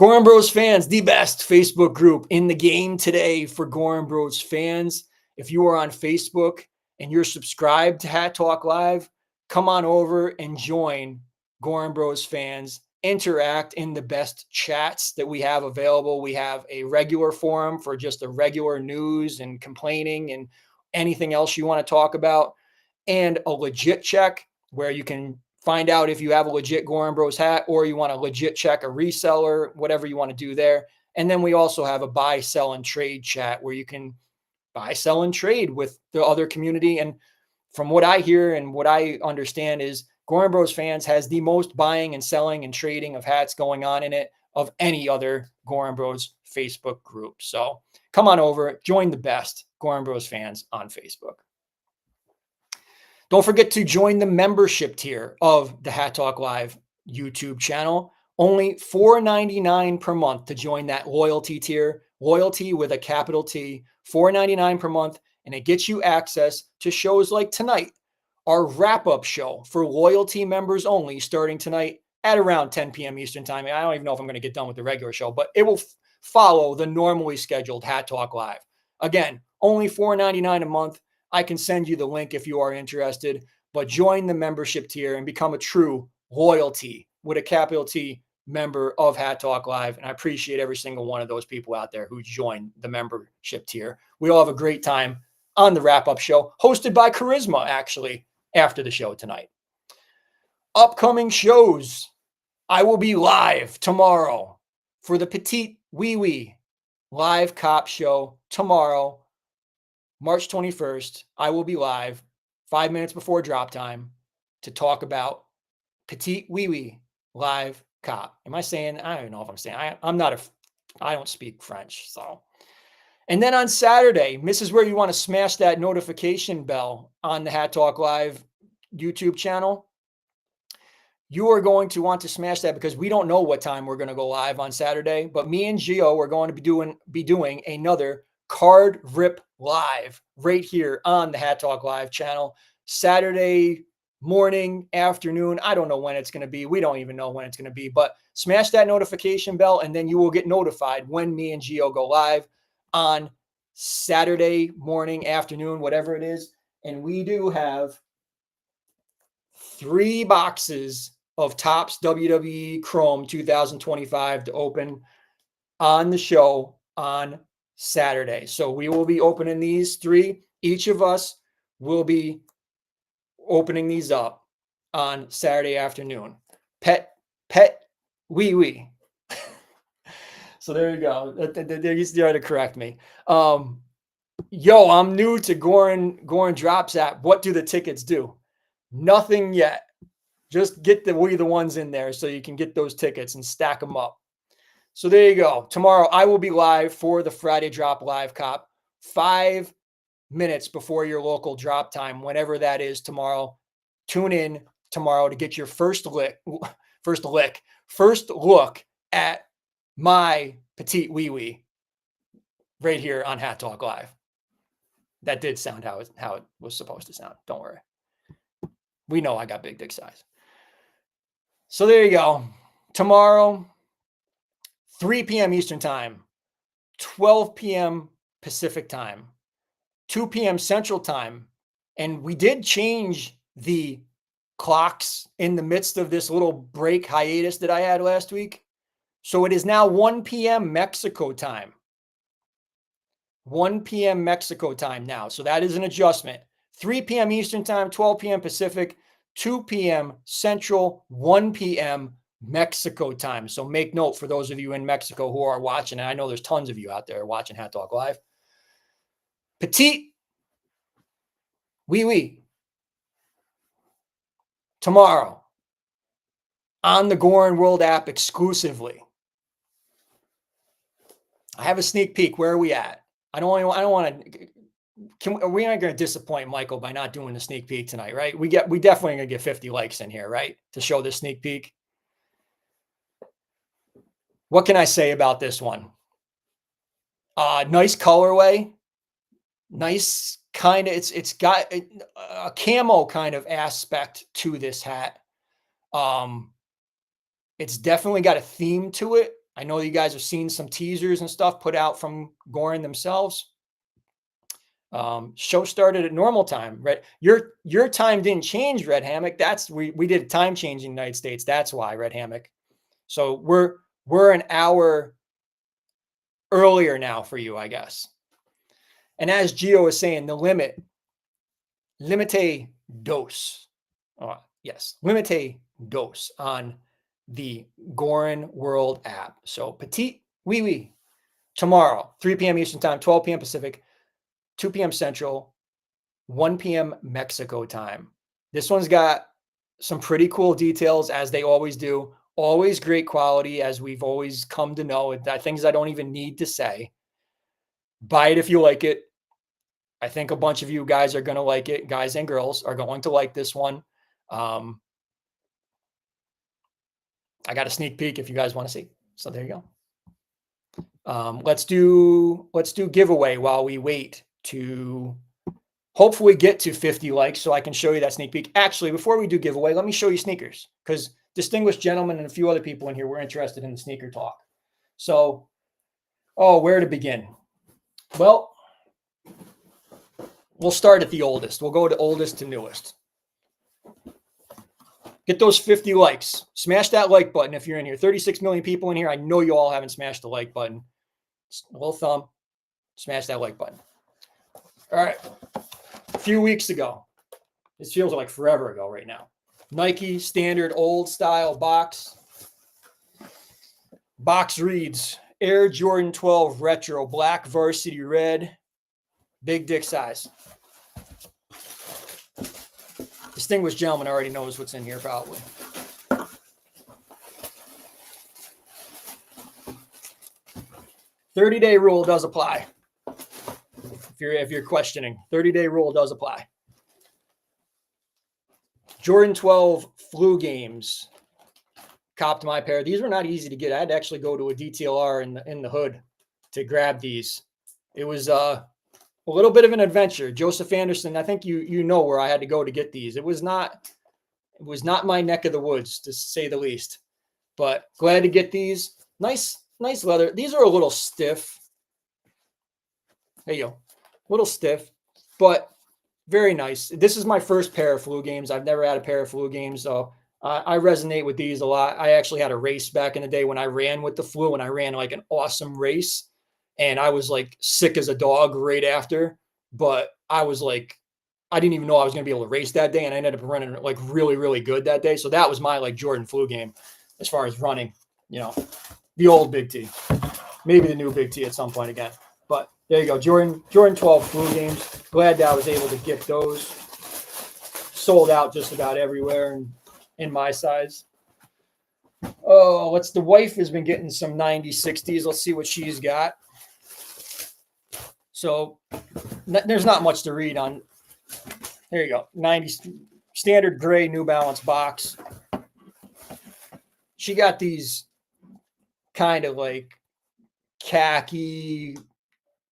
Goorin Bros fans, the best Facebook group in the game today for Goorin Bros fans. If you are on Facebook and you're subscribed to Hat Talk Live, come on over and join Goorin Bros fans. Interact in the best chats that we have available. We have a regular forum for just the regular news and complaining and anything else you want to talk about, and a legit check where you can find out if you have a legit Goorin Bros hat, or you want to legit check a reseller, whatever you want to do there. And then we also have a buy, sell, and trade chat where you can buy, sell, and trade with the other community. And from what I hear and what I understand is Goorin Bros fans has the most buying and selling and trading of hats going on in it of any other Goorin Bros Facebook group. So come on over, join the best Goorin Bros fans on Facebook. Don't forget to join the membership tier of the Hat Talk Live YouTube channel. Only $4.99 per month to join that loyalty tier. Loyalty with a capital T. $4.99 per month, and it gets you access to shows like tonight, our wrap-up show for loyalty members only, starting tonight at around 10 p.m. Eastern time. I don't even know if I'm going to get done with the regular show, but it will follow the normally scheduled Hat Talk Live. Again, only $4.99 a month. I can send you the link if you are interested, but join the membership tier and become a true loyalty with a capital T member of Hat Talk Live. And I appreciate every single one of those people out there who join the membership tier. We all have a great time on the wrap-up show, hosted by Charisma, actually, after the show tonight. Upcoming shows. I will be live tomorrow for the Petit Oui Oui live cop show tomorrow, March 21st. I will be live 5 minutes before drop time to talk about Petit Oui Oui live cop. Am I saying? I don't know if I'm saying. I don't speak French, so. And then on Saturday, this is where you want to smash that notification bell on the Hat Talk Live YouTube channel. You are going to want to smash that because we don't know what time we're going to go live on Saturday, but me and Gio are going to be doing another card rip live right here on the Hat Talk Live channel, Saturday morning, afternoon. I don't know when it's going to be. We don't even know when it's going to be, but smash that notification bell and then you will get notified when me and Gio go live on Saturday morning, afternoon, whatever it is. And we do have 3 boxes of Topps WWE Chrome 2025 to open on the show on Saturday. So we will be opening these 3. Each of us will be opening these up on Saturday afternoon. Pet Oui Oui. So there you go. They used to correct me. Yo, I'm new to Goorin Drops app. What do the tickets do? Nothing yet. Just get the We the Ones in there so you can get those tickets and stack them up. So there you go. Tomorrow I will be live for the Friday Drop Live Cop 5 minutes before your local drop time, whenever that is tomorrow. Tune in tomorrow to get your first look at my Petit Oui Oui right here on Hat Talk Live. That did sound how it was supposed to sound. Don't worry. We know I got big dick size. So there you go. Tomorrow, 3 p.m. Eastern Time, 12 p.m. Pacific Time, 2 p.m. Central Time. And we did change the clocks in the midst of this little break hiatus that I had last week. So it is now 1 p.m. Mexico time. 1 p.m. Mexico time now. So that is an adjustment. 3 p.m. Eastern Time, 12 p.m. Pacific, 2 p.m. Central, 1 p.m. Mexico time. So make note for those of you in Mexico who are watching, and I know there's tons of you out there watching Hat Talk Live. Petit Oui Oui. Tomorrow on the Goorin World app exclusively. I have a sneak peek. Where are we at? I don't want to. We aren't going to disappoint Michael by not doing the sneak peek tonight, right? We definitely going to get 50 likes in here, right? To show this sneak peek. What can I say about this one? Nice colorway. Nice kind of, it's got a camo kind of aspect to this hat. It's definitely got a theme to it. I know you guys have seen some teasers and stuff put out from Goorin themselves. Show started at normal time, right? Your time didn't change, Red Hammock. We did a time change in the United States. That's why, Red Hammock. So we're an hour earlier now for you, I guess. And as Gio is saying, the limite dos. Yes, limite dos on the Goorin World app. So Petit Oui Oui tomorrow, 3 p.m. Eastern Time, 12 p.m. Pacific, 2 p.m. Central, 1 p.m. Mexico time. This one's got some pretty cool details, as they always do. Always great quality, as we've always come to know. Things I don't even need to say. Buy it if you like it. I think a bunch of you guys are going to like it. Guys and girls are going to like this one. I got a sneak peek if you guys want to see. So there you go. Let's do giveaway while we wait to hopefully get to 50 likes so I can show you that sneak peek. Actually, before we do giveaway, let me show you sneakers, because distinguished gentlemen and a few other people in here were interested in the sneaker talk. So, where to begin? Well, we'll start at the oldest. We'll go to oldest to newest. Get those 50 likes. Smash that like button if you're in here. 36 million people in here. I know you all haven't smashed the like button. A little thumb. Smash that like button. All right. A few weeks ago. This feels like forever ago right now. Nike standard old style box. Box reads Air Jordan 12 Retro Black Varsity Red. Big dick size. Distinguished gentleman already knows what's in here probably. "30-day rule does apply. If you're questioning, 30-day rule does apply. Jordan 12 flu games. Copped my pair. These were not easy to get. I had to actually go to a DTLR in the hood to grab these. It was a little bit of an adventure. Joseph Anderson, I think you know where I had to go to get these. It was not my neck of the woods, to say the least. But glad to get these. Nice leather. These are a little stiff. There you go. A little stiff, but Very nice. This is my first pair of flu games. I've never had a pair of flu games, so I resonate with these a lot. I actually had a race back in the day when I ran with the flu, and I ran like an awesome race, and I was like sick as a dog right after. But I was like, I didn't even know I was going to be able to race that day, and I ended up running like really, really good that day. So that was my like Jordan flu game as far as running. You know, the old Big T, maybe the new Big T at some point again. But there you go, Jordan 12 flu games. Glad that I was able to get those. Sold out just about everywhere and in my size. Oh, the wife has been getting some 90s, 60s. Let's see what she's got. So there's not much to read on. There you go. 90s standard gray New Balance box. She got these kind of like khaki,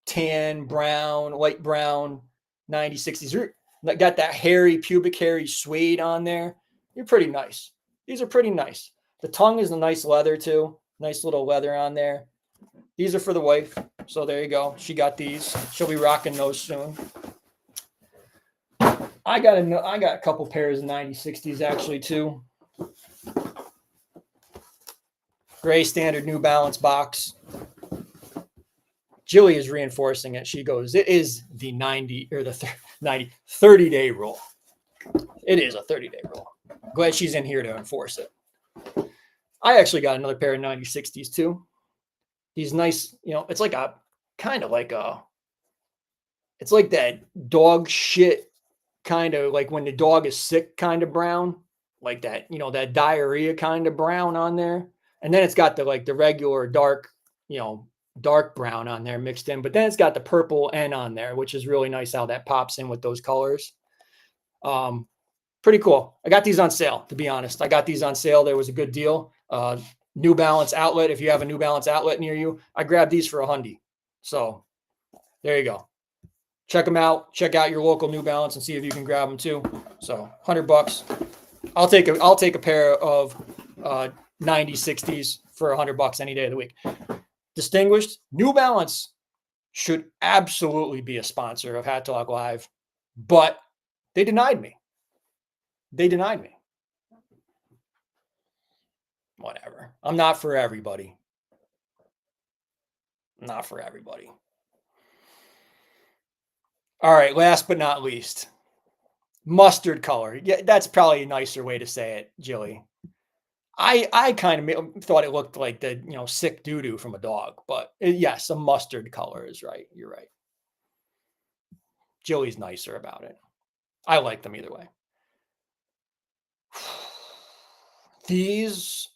tan, brown, light brown 90s, 60s. Got that hairy, pubic hairy suede on there. You're pretty nice. These are pretty nice. The tongue is a nice leather too. Nice little leather on there. These are for the wife. So there you go. She got these. She'll be rocking those soon. I got a couple pairs of 90s, 60s actually too. Gray standard New Balance box. Jilly is reinforcing it. She goes, it is the 30-day rule. It is a 30-day rule. Glad she's in here to enforce it. I actually got another pair of 90s, 60s too. These nice, it's like a kind of like it's like that dog shit kind of like when the dog is sick kind of brown, like that, that diarrhea kind of brown on there. And then it's got the regular dark, dark brown on there mixed in, but then it's got the purple N on there, which is really nice how that pops in with those colors. Pretty cool. I got these on sale, to be honest. I got these on sale. There was a good deal. New Balance outlet. If you have a New Balance outlet near you, I grabbed these for $100. So there you go. Check them out. Check out your local New Balance and see if you can grab them too. So $100. I'll take a pair of 90s, 60s for $100 any day of the week. Distinguished, New Balance should absolutely be a sponsor of Hat Talk Live, but they denied me. Whatever. I'm not for everybody. All right, last but not least, mustard color. Yeah, that's probably a nicer way to say it, Jilly. I kind of thought it looked like the sick doo-doo from a dog, but yes, a mustard color is right. You're right. Jilly's nicer about it. I like them either way. These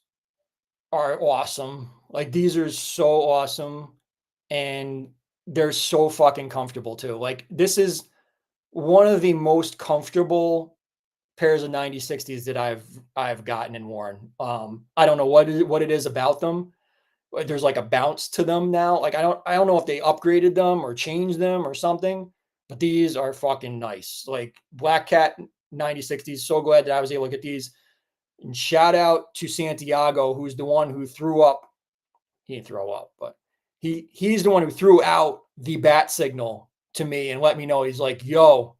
are awesome. Like these are so awesome, and they're so fucking comfortable too. Like this is one of the most comfortable pairs of 90s, 60s that I've gotten and worn. I don't know what it is about them. There's like a bounce to them now. Like I don't know if they upgraded them or changed them or something, but these are fucking nice. Like Black Cat 90s, 60s. So glad that I was able to get these. And shout out to Santiago, who's the one who threw up. He didn't throw up, but he's the one who threw out the bat signal to me and let me know. He's like, yo,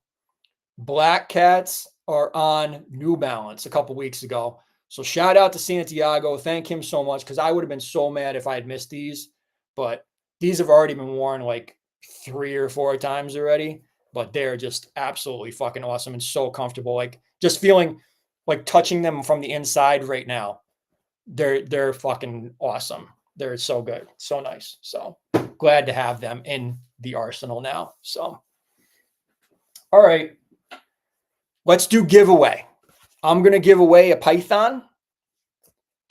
Black Cats are on New Balance a couple weeks ago. So shout out to Santiago. Thank him so much, because I would have been so mad if I had missed these. But these have already been worn like 3 or 4 times already. But they're just absolutely fucking awesome and so comfortable. Like just feeling like touching them from the inside right now. They're fucking awesome. They're so good. So nice. So glad to have them in the arsenal now. So, all right. Let's do giveaway. I'm going to give away a Python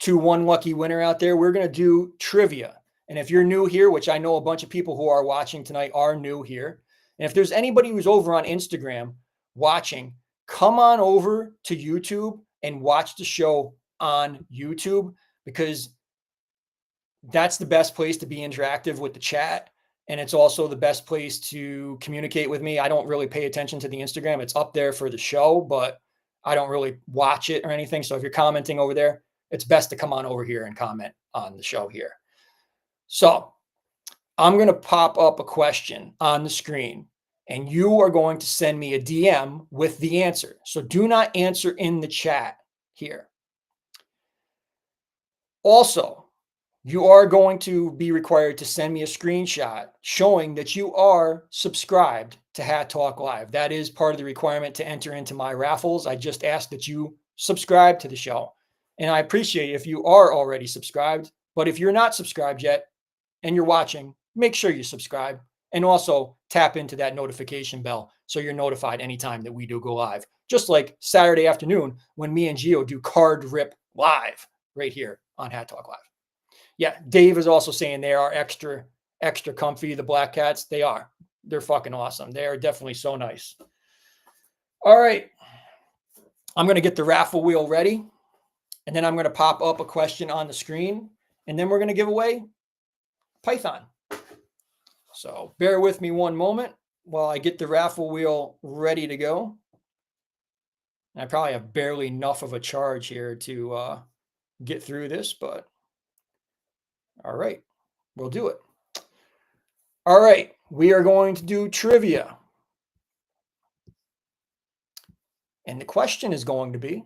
to one lucky winner out there. We're going to do trivia. And if you're new here, which I know a bunch of people who are watching tonight are new here, and if there's anybody who's over on Instagram watching, come on over to YouTube and watch the show on YouTube, because that's the best place to be interactive with the chat. And it's also the best place to communicate with me. I don't really pay attention to the Instagram. It's up there for the show, but I don't really watch it or anything. So if you're commenting over there, it's best to come on over here and comment on the show here. So I'm going to pop up a question on the screen. and you are going to send me a DM with the answer. So do not answer in the chat here. Also, you are going to be required to send me a screenshot showing that you are subscribed to Hat Talk Live. That is part of the requirement to enter into my raffles. I just ask that you subscribe to the show. And I appreciate if you are already subscribed. But if you're not subscribed yet and you're watching, make sure you subscribe and also tap into that notification bell so you're notified anytime that we do go live. Just like Saturday afternoon when me and Gio do Card Rip Live right here on Hat Talk Live. Yeah, Dave is also saying they are extra comfy, the black cats. They are. They're fucking awesome. They are definitely so nice. All right. I'm going to get the raffle wheel ready, and then I'm going to pop up a question on the screen, and then we're going to give away Python. So bear with me one moment while I get the raffle wheel ready to go. I probably have barely enough of a charge here to get through this, but all right, we'll do it. All right, we are going to do trivia. And the question is going to be,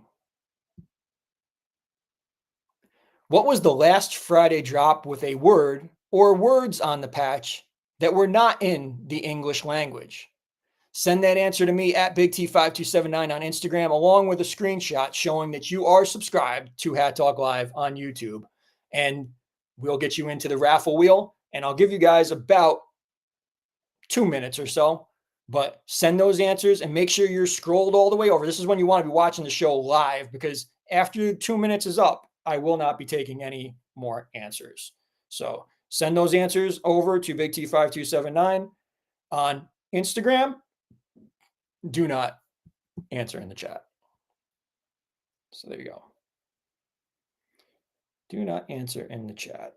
what was the last Friday drop with a word or words on the patch that were not in the English language? Send that answer to me at Big T5279 on Instagram, along with a screenshot showing that you are subscribed to Hat Talk Live on YouTube. And we'll get you into the raffle wheel. And I'll give you guys about 2 minutes or so. But send those answers and make sure you're scrolled all the way over. This is when you want to be watching the show live, because after 2 minutes is up, I will not be taking any more answers. So send those answers over to Big T5279 on Instagram. Do not answer in the chat. So there you go. Do not answer in the chat.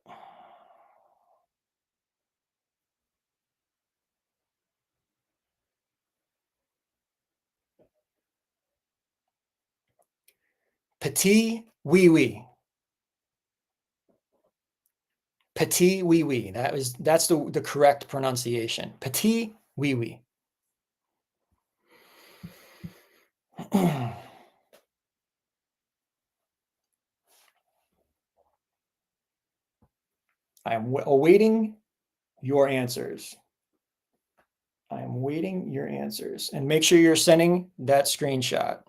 Petit Oui Oui. Petit Oui Oui. That's the correct pronunciation. Petit Oui Oui. I am awaiting your answers. I am waiting your answers. And make sure you're sending that screenshot.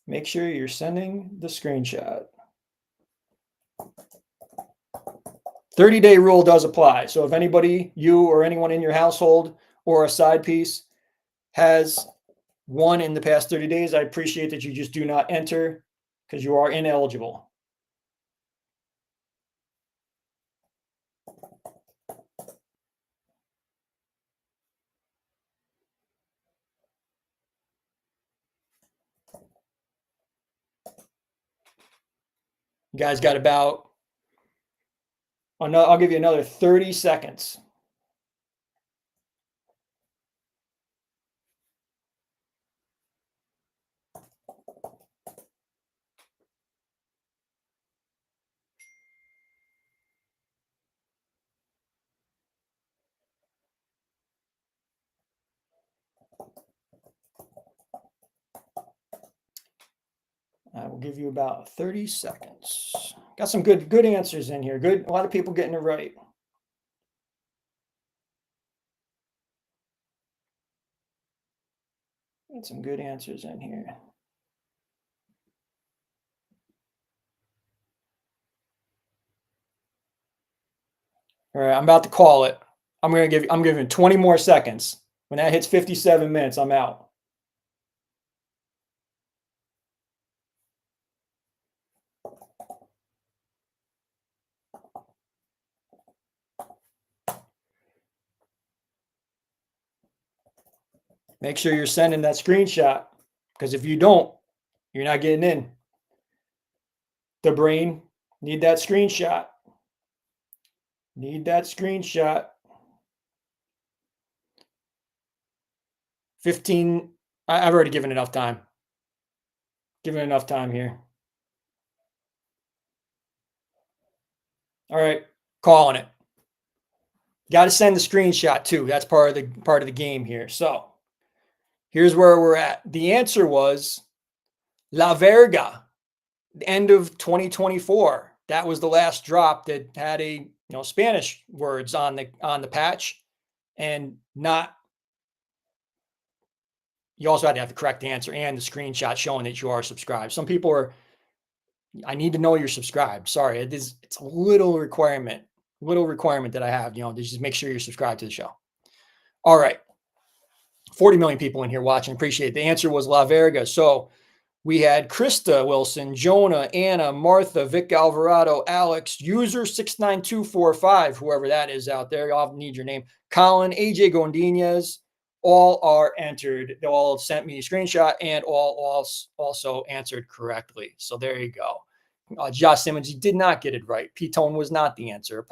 Make sure you're sending the screenshot. 30-day rule does apply. So if anybody, you or anyone in your household or a side piece has won in the past 30 days, I appreciate that you just do not enter because you are ineligible. You guys got about, I'll give you another 30 seconds. I will give you about 30 seconds. Got some good answers in here. Good, a lot of people getting it right. Got some good answers in here. All right, I'm about to call it. I'm giving 20 more seconds. When that hits 57 minutes, I'm out. Make sure you're sending that screenshot, because if you don't, you're not getting in. The brain, need that screenshot. Need that screenshot. 15. I've already given enough time. Given enough time here. All right, calling it. Got to send the screenshot too. That's part of the game here. So here's where we're at. The answer was La Verga, the end of 2024. That was the last drop that had a Spanish words on the patch, and not. You also had to have the correct answer and the screenshot showing that you are subscribed. Some people are. I need to know you're subscribed. Sorry, it's a little requirement that I have. To just make sure you're subscribed to the show. All right. 40 million people in here watching. Appreciate it. The answer was La Verga. So we had Krista Wilson, Jonah, Anna, Martha, Vic Alvarado, Alex, user 69245, whoever that is out there. I'll need your name. Colin, AJ Gondinez, all are entered. They all sent me a screenshot and all also answered correctly. So there you go. Josh Simmons, you did not get it right. P-Tone was not the answer.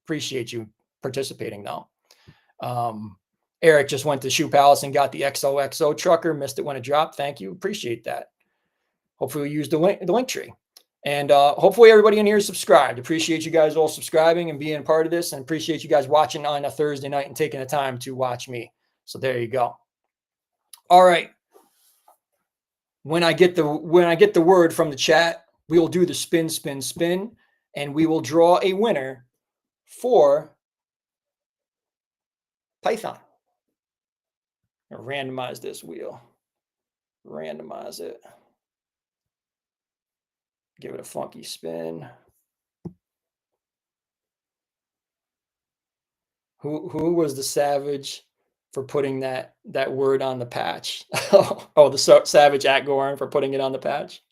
Appreciate you participating, though. Eric just went to Shoe Palace and got the XOXO trucker. Missed it when it dropped. Thank you. Appreciate that. Hopefully we use the link tree. And hopefully everybody in here is subscribed. Appreciate you guys all subscribing and being part of this. And appreciate you guys watching on a Thursday night and taking the time to watch me. So there you go. All right. When I get the word from the chat, we will do the spin, spin, spin. And we will draw a winner for Python. Randomize this wheel. Randomize it. Give it a funky spin. Who was the savage for putting that word on the patch? Oh, the savage at Goorin for putting it on the patch.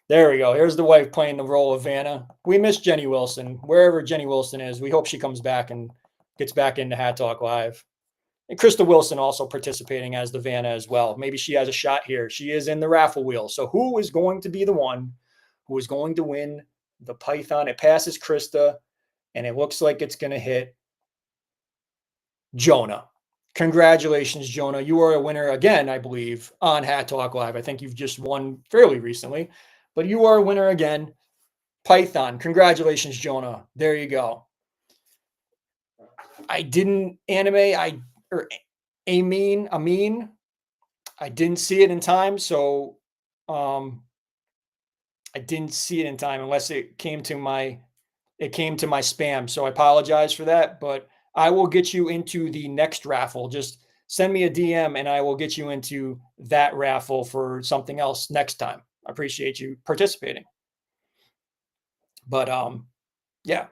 There we go. Here's the wife playing the role of Vanna. We miss Jenny Wilson. Wherever Jenny Wilson is, we hope she comes back and gets back into Hat Talk Live. And Krista Wilson also participating as the Vanna as well. Maybe she has a shot here. She is in the raffle wheel. So who is going to be the one who is going to win the Python? It passes Krista, and it looks like it's going to hit Jonah. Congratulations, Jonah. You are a winner again, I believe, on Hat Talk Live. I think you've just won fairly recently, but you are a winner again. Python. Congratulations, Jonah. There you go. I didn't animate. Amin. I didn't see it in time, so I didn't see it in time unless it came to my spam. So I apologize for that, but I will get you into the next raffle. Just send me a DM and I will get you into that raffle for something else next time. I appreciate you participating. But yeah.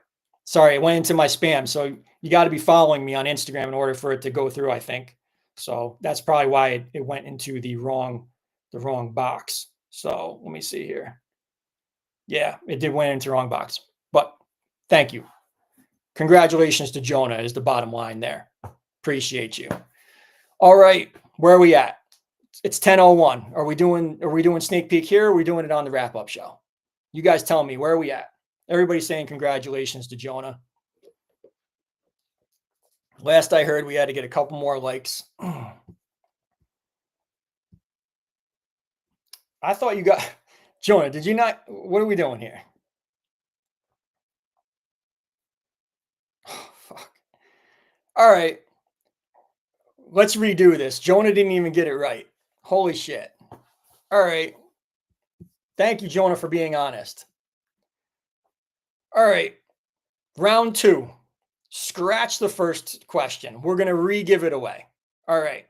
Sorry, it went into my spam. So you got to be following me on Instagram in order for it to go through, I think. So that's probably why it went into the wrong box. So let me see here. Yeah, it did went into the wrong box. But thank you. Congratulations to Jonah is the bottom line there. Appreciate you. All right, where are we at? It's 10:01. Are we doing sneak peek here? Or are we doing it on the wrap-up show? You guys tell me, where are we at? Everybody's saying congratulations to Jonah. Last I heard, we had to get a couple more likes. I thought you got Jonah. Did you not? What are we doing here? Oh, fuck. All right. Let's redo this. Jonah didn't even get it right. Holy shit. All right. Thank you, Jonah, for being honest. All right. Round 2. Scratch the first question. We're going to re-give it away. All right.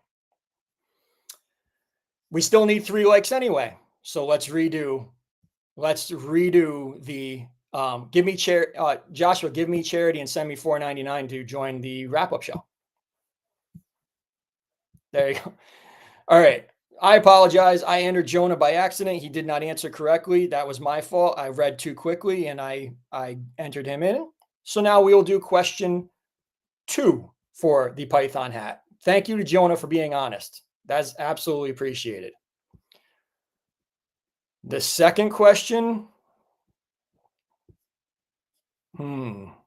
We still need 3 likes anyway. So let's redo the give me Joshua, give me charity and send me $4.99 to join the wrap-up show. There you go. All right. I apologize. I entered Jonah by accident. He did not answer correctly. That was my fault. I read too quickly and I entered him in. So now we will do question 2 for the Python hat. Thank you to Jonah for being honest. That's absolutely appreciated. The second question. All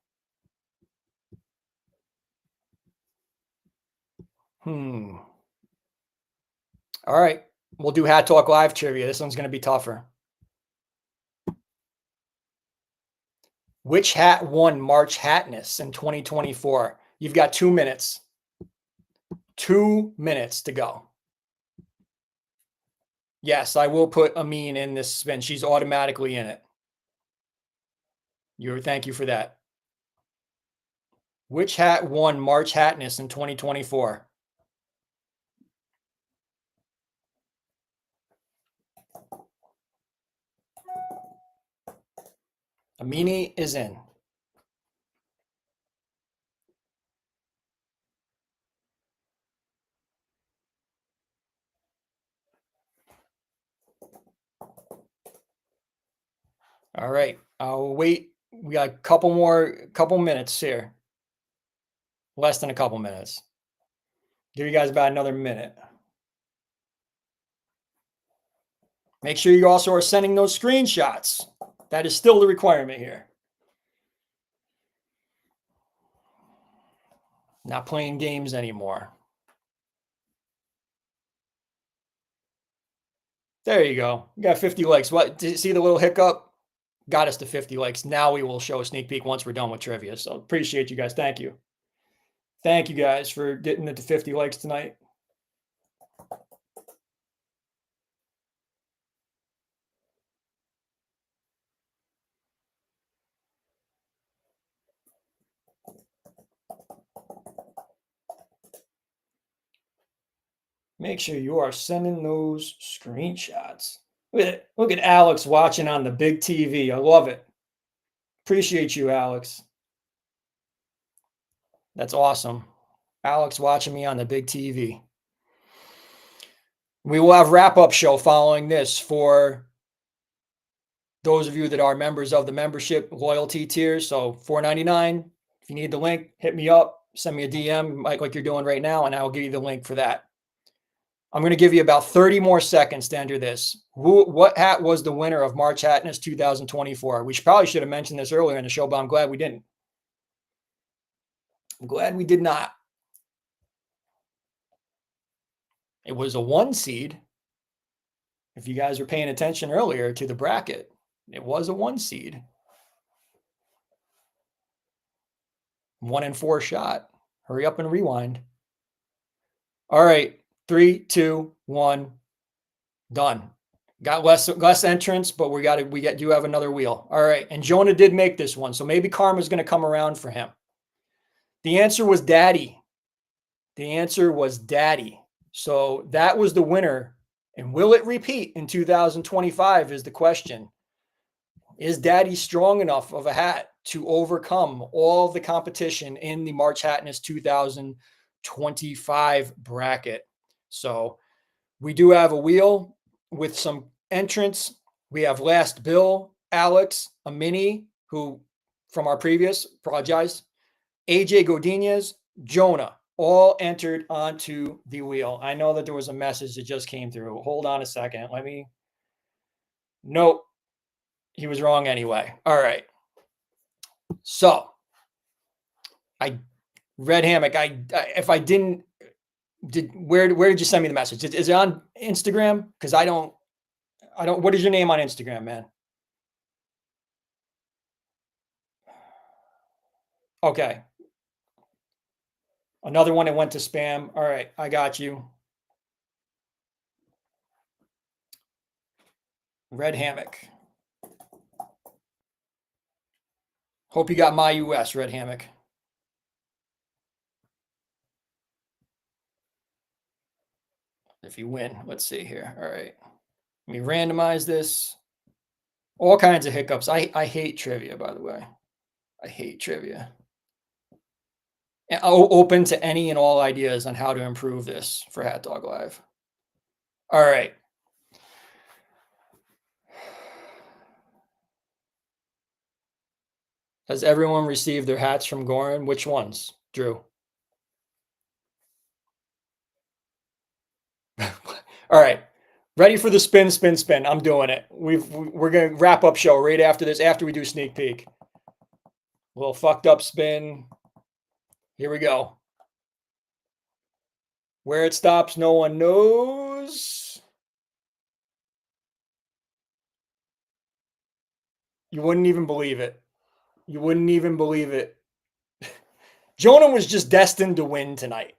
right. We'll do Hat Talk Live trivia. This one's going to be tougher. Which hat won March Hatness in 2024? You've got 2 minutes. 2 minutes to go. Yes, I will put Amin in this spin. She's automatically in it. Thank you for that. Which hat won March Hatness in 2024? Amini is in. All right, I'll wait. We got a couple minutes here. Less than a couple minutes. Give you guys about another minute. Make sure you also are sending those screenshots. That is still the requirement here. Not playing games anymore. There you go. You got 50 likes. What? Did you see the little hiccup? Got us to 50 likes. Now we will show a sneak peek once we're done with trivia. So appreciate you guys. Thank you. Thank you guys for getting it to 50 likes tonight. Make sure you are sending those screenshots. Look at Alex watching on the big TV. I love it. Appreciate you, Alex. That's awesome. Alex watching me on the big TV. We will have wrap-up show following this for those of you that are members of the membership loyalty tier. So $4.99. If you need the link, hit me up. Send me a DM like you're doing right now, and I will give you the link for that. I'm going to give you about 30 more seconds to enter this. What hat was the winner of March Hatness 2024? We probably should have mentioned this earlier in the show, but I'm glad we didn't. I'm glad we did not. It was a 1 seed. If you guys were paying attention earlier to the bracket, it was a 1 seed. 1 in 4 shot. Hurry up and rewind. All right. 3, 2, 1. Done. Got less entrants, but we do have another wheel. All right. And Jonah did make this one, so maybe karma's going to come around for him. The answer was Daddy. The answer was Daddy. So that was the winner. And will it repeat in 2025 is the question. Is Daddy strong enough of a hat to overcome all the competition in the March Hatness 2025 bracket? So we do have a wheel with some entrants. We have Last Bill, Alex, Amini, who from our previous, apologize, AJ Godinez, Jonah, all entered onto the wheel. I know that there was a message that just came through. Hold on a second. Nope. He was wrong anyway. All right. So, Red Hammock, if I didn't, where did you send me the message? Is it on Instagram? Because I don't, what is your name on Instagram, man? Okay. Another one that went to spam. All right, I got you. Red Hammock. Hope you got my US, Red Hammock. If you win, let's see here. All right. Let me randomize this. All kinds of hiccups. I hate trivia, by the way. I hate trivia. And open to any and all ideas on how to improve this for Hat Dog Live. All right. Has everyone received their hats from Goorin? Which ones, Drew? All right. Ready for the spin, spin, spin. I'm doing it. We're going to wrap up show right after this, after we do sneak peek. Little fucked up spin. Here we go. Where it stops, no one knows. You wouldn't even believe it. You wouldn't even believe it. Jonah was just destined to win tonight.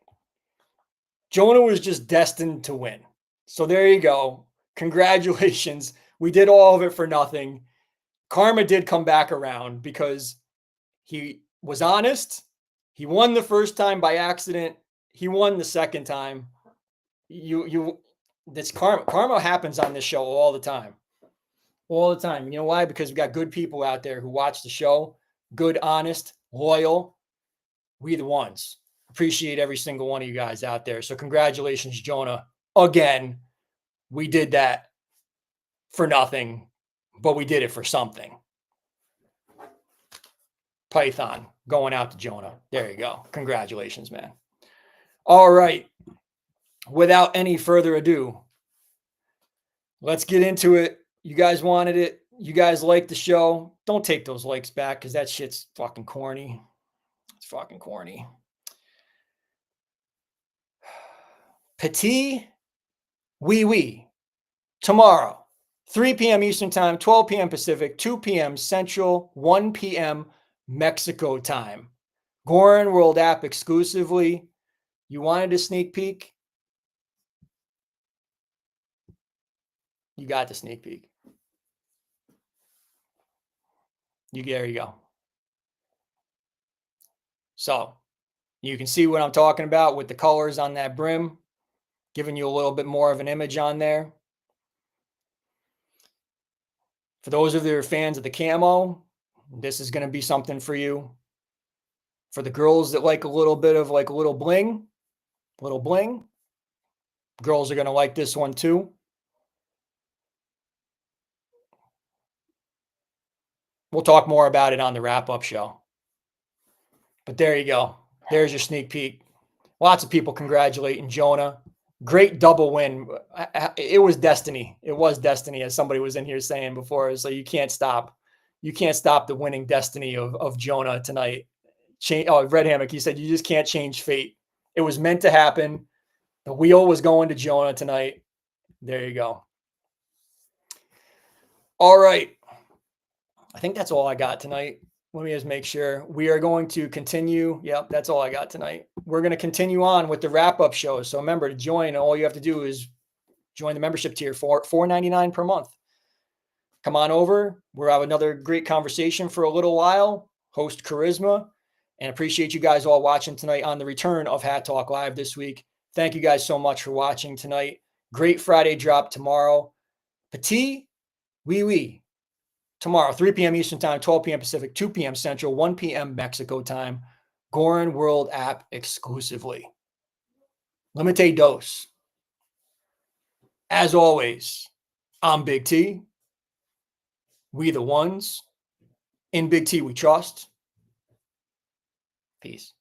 Jonah was just destined to win. So there you go. Congratulations. We did all of it for nothing. Karma did come back around because he was honest. He won the first time by accident. He won the second time. This karma happens on this show all the time. All the time. You know why? Because we got good people out there who watch the show. Good, honest, loyal. We the ones. Appreciate every single one of you guys out there. So congratulations, Jonah. Again, we did that for nothing, but we did it for something. Python going out to Jonah. There you go. Congratulations, man. All right. Without any further ado, let's get into it. You guys wanted it. You guys liked the show. Don't take those likes back because that shit's fucking corny. It's fucking corny. Petit Oui Oui. Tomorrow, 3 p.m. Eastern Time, 12 p.m. Pacific, 2 p.m. Central, 1 p.m. Mexico time. Goorin World app exclusively. You wanted a sneak peek? You got the sneak peek. There you go. So you can see what I'm talking about with the colors on that brim, giving you a little bit more of an image on there. For those of you who are fans of the camo, this is going to be something for you. For the girls that like a little bit of like a little bling, girls are going to like this one too. We'll talk more about it on the wrap-up show. But there you go. There's your sneak peek. Lots of people congratulating Jonah. Great double win. It was destiny. It was destiny, as somebody was in here saying before. So you can't stop. You can't stop the winning destiny of Jonah tonight. Red Hammock, he said, you just can't change fate. It was meant to happen. The wheel was going to Jonah tonight. There you go. All right. I think that's all I got tonight. Let me just make sure. We are going to continue. Yep, that's all I got tonight. We're going to continue on with the wrap-up show. So remember, to join, all you have to do is join the membership tier for $4.99 per month. Come on over. We'll have another great conversation for a little while. Host Charisma. And appreciate you guys all watching tonight on the return of Hat Talk Live this week. Thank you guys so much for watching tonight. Great Friday drop tomorrow. Petit Oui Oui. Tomorrow, 3 p.m. Eastern Time, 12 p.m. Pacific, 2 p.m. Central, 1 p.m. Mexico time. Goorin World app exclusively. Limite dose. As always, I'm Big T. We the ones. In Big T we trust. Peace.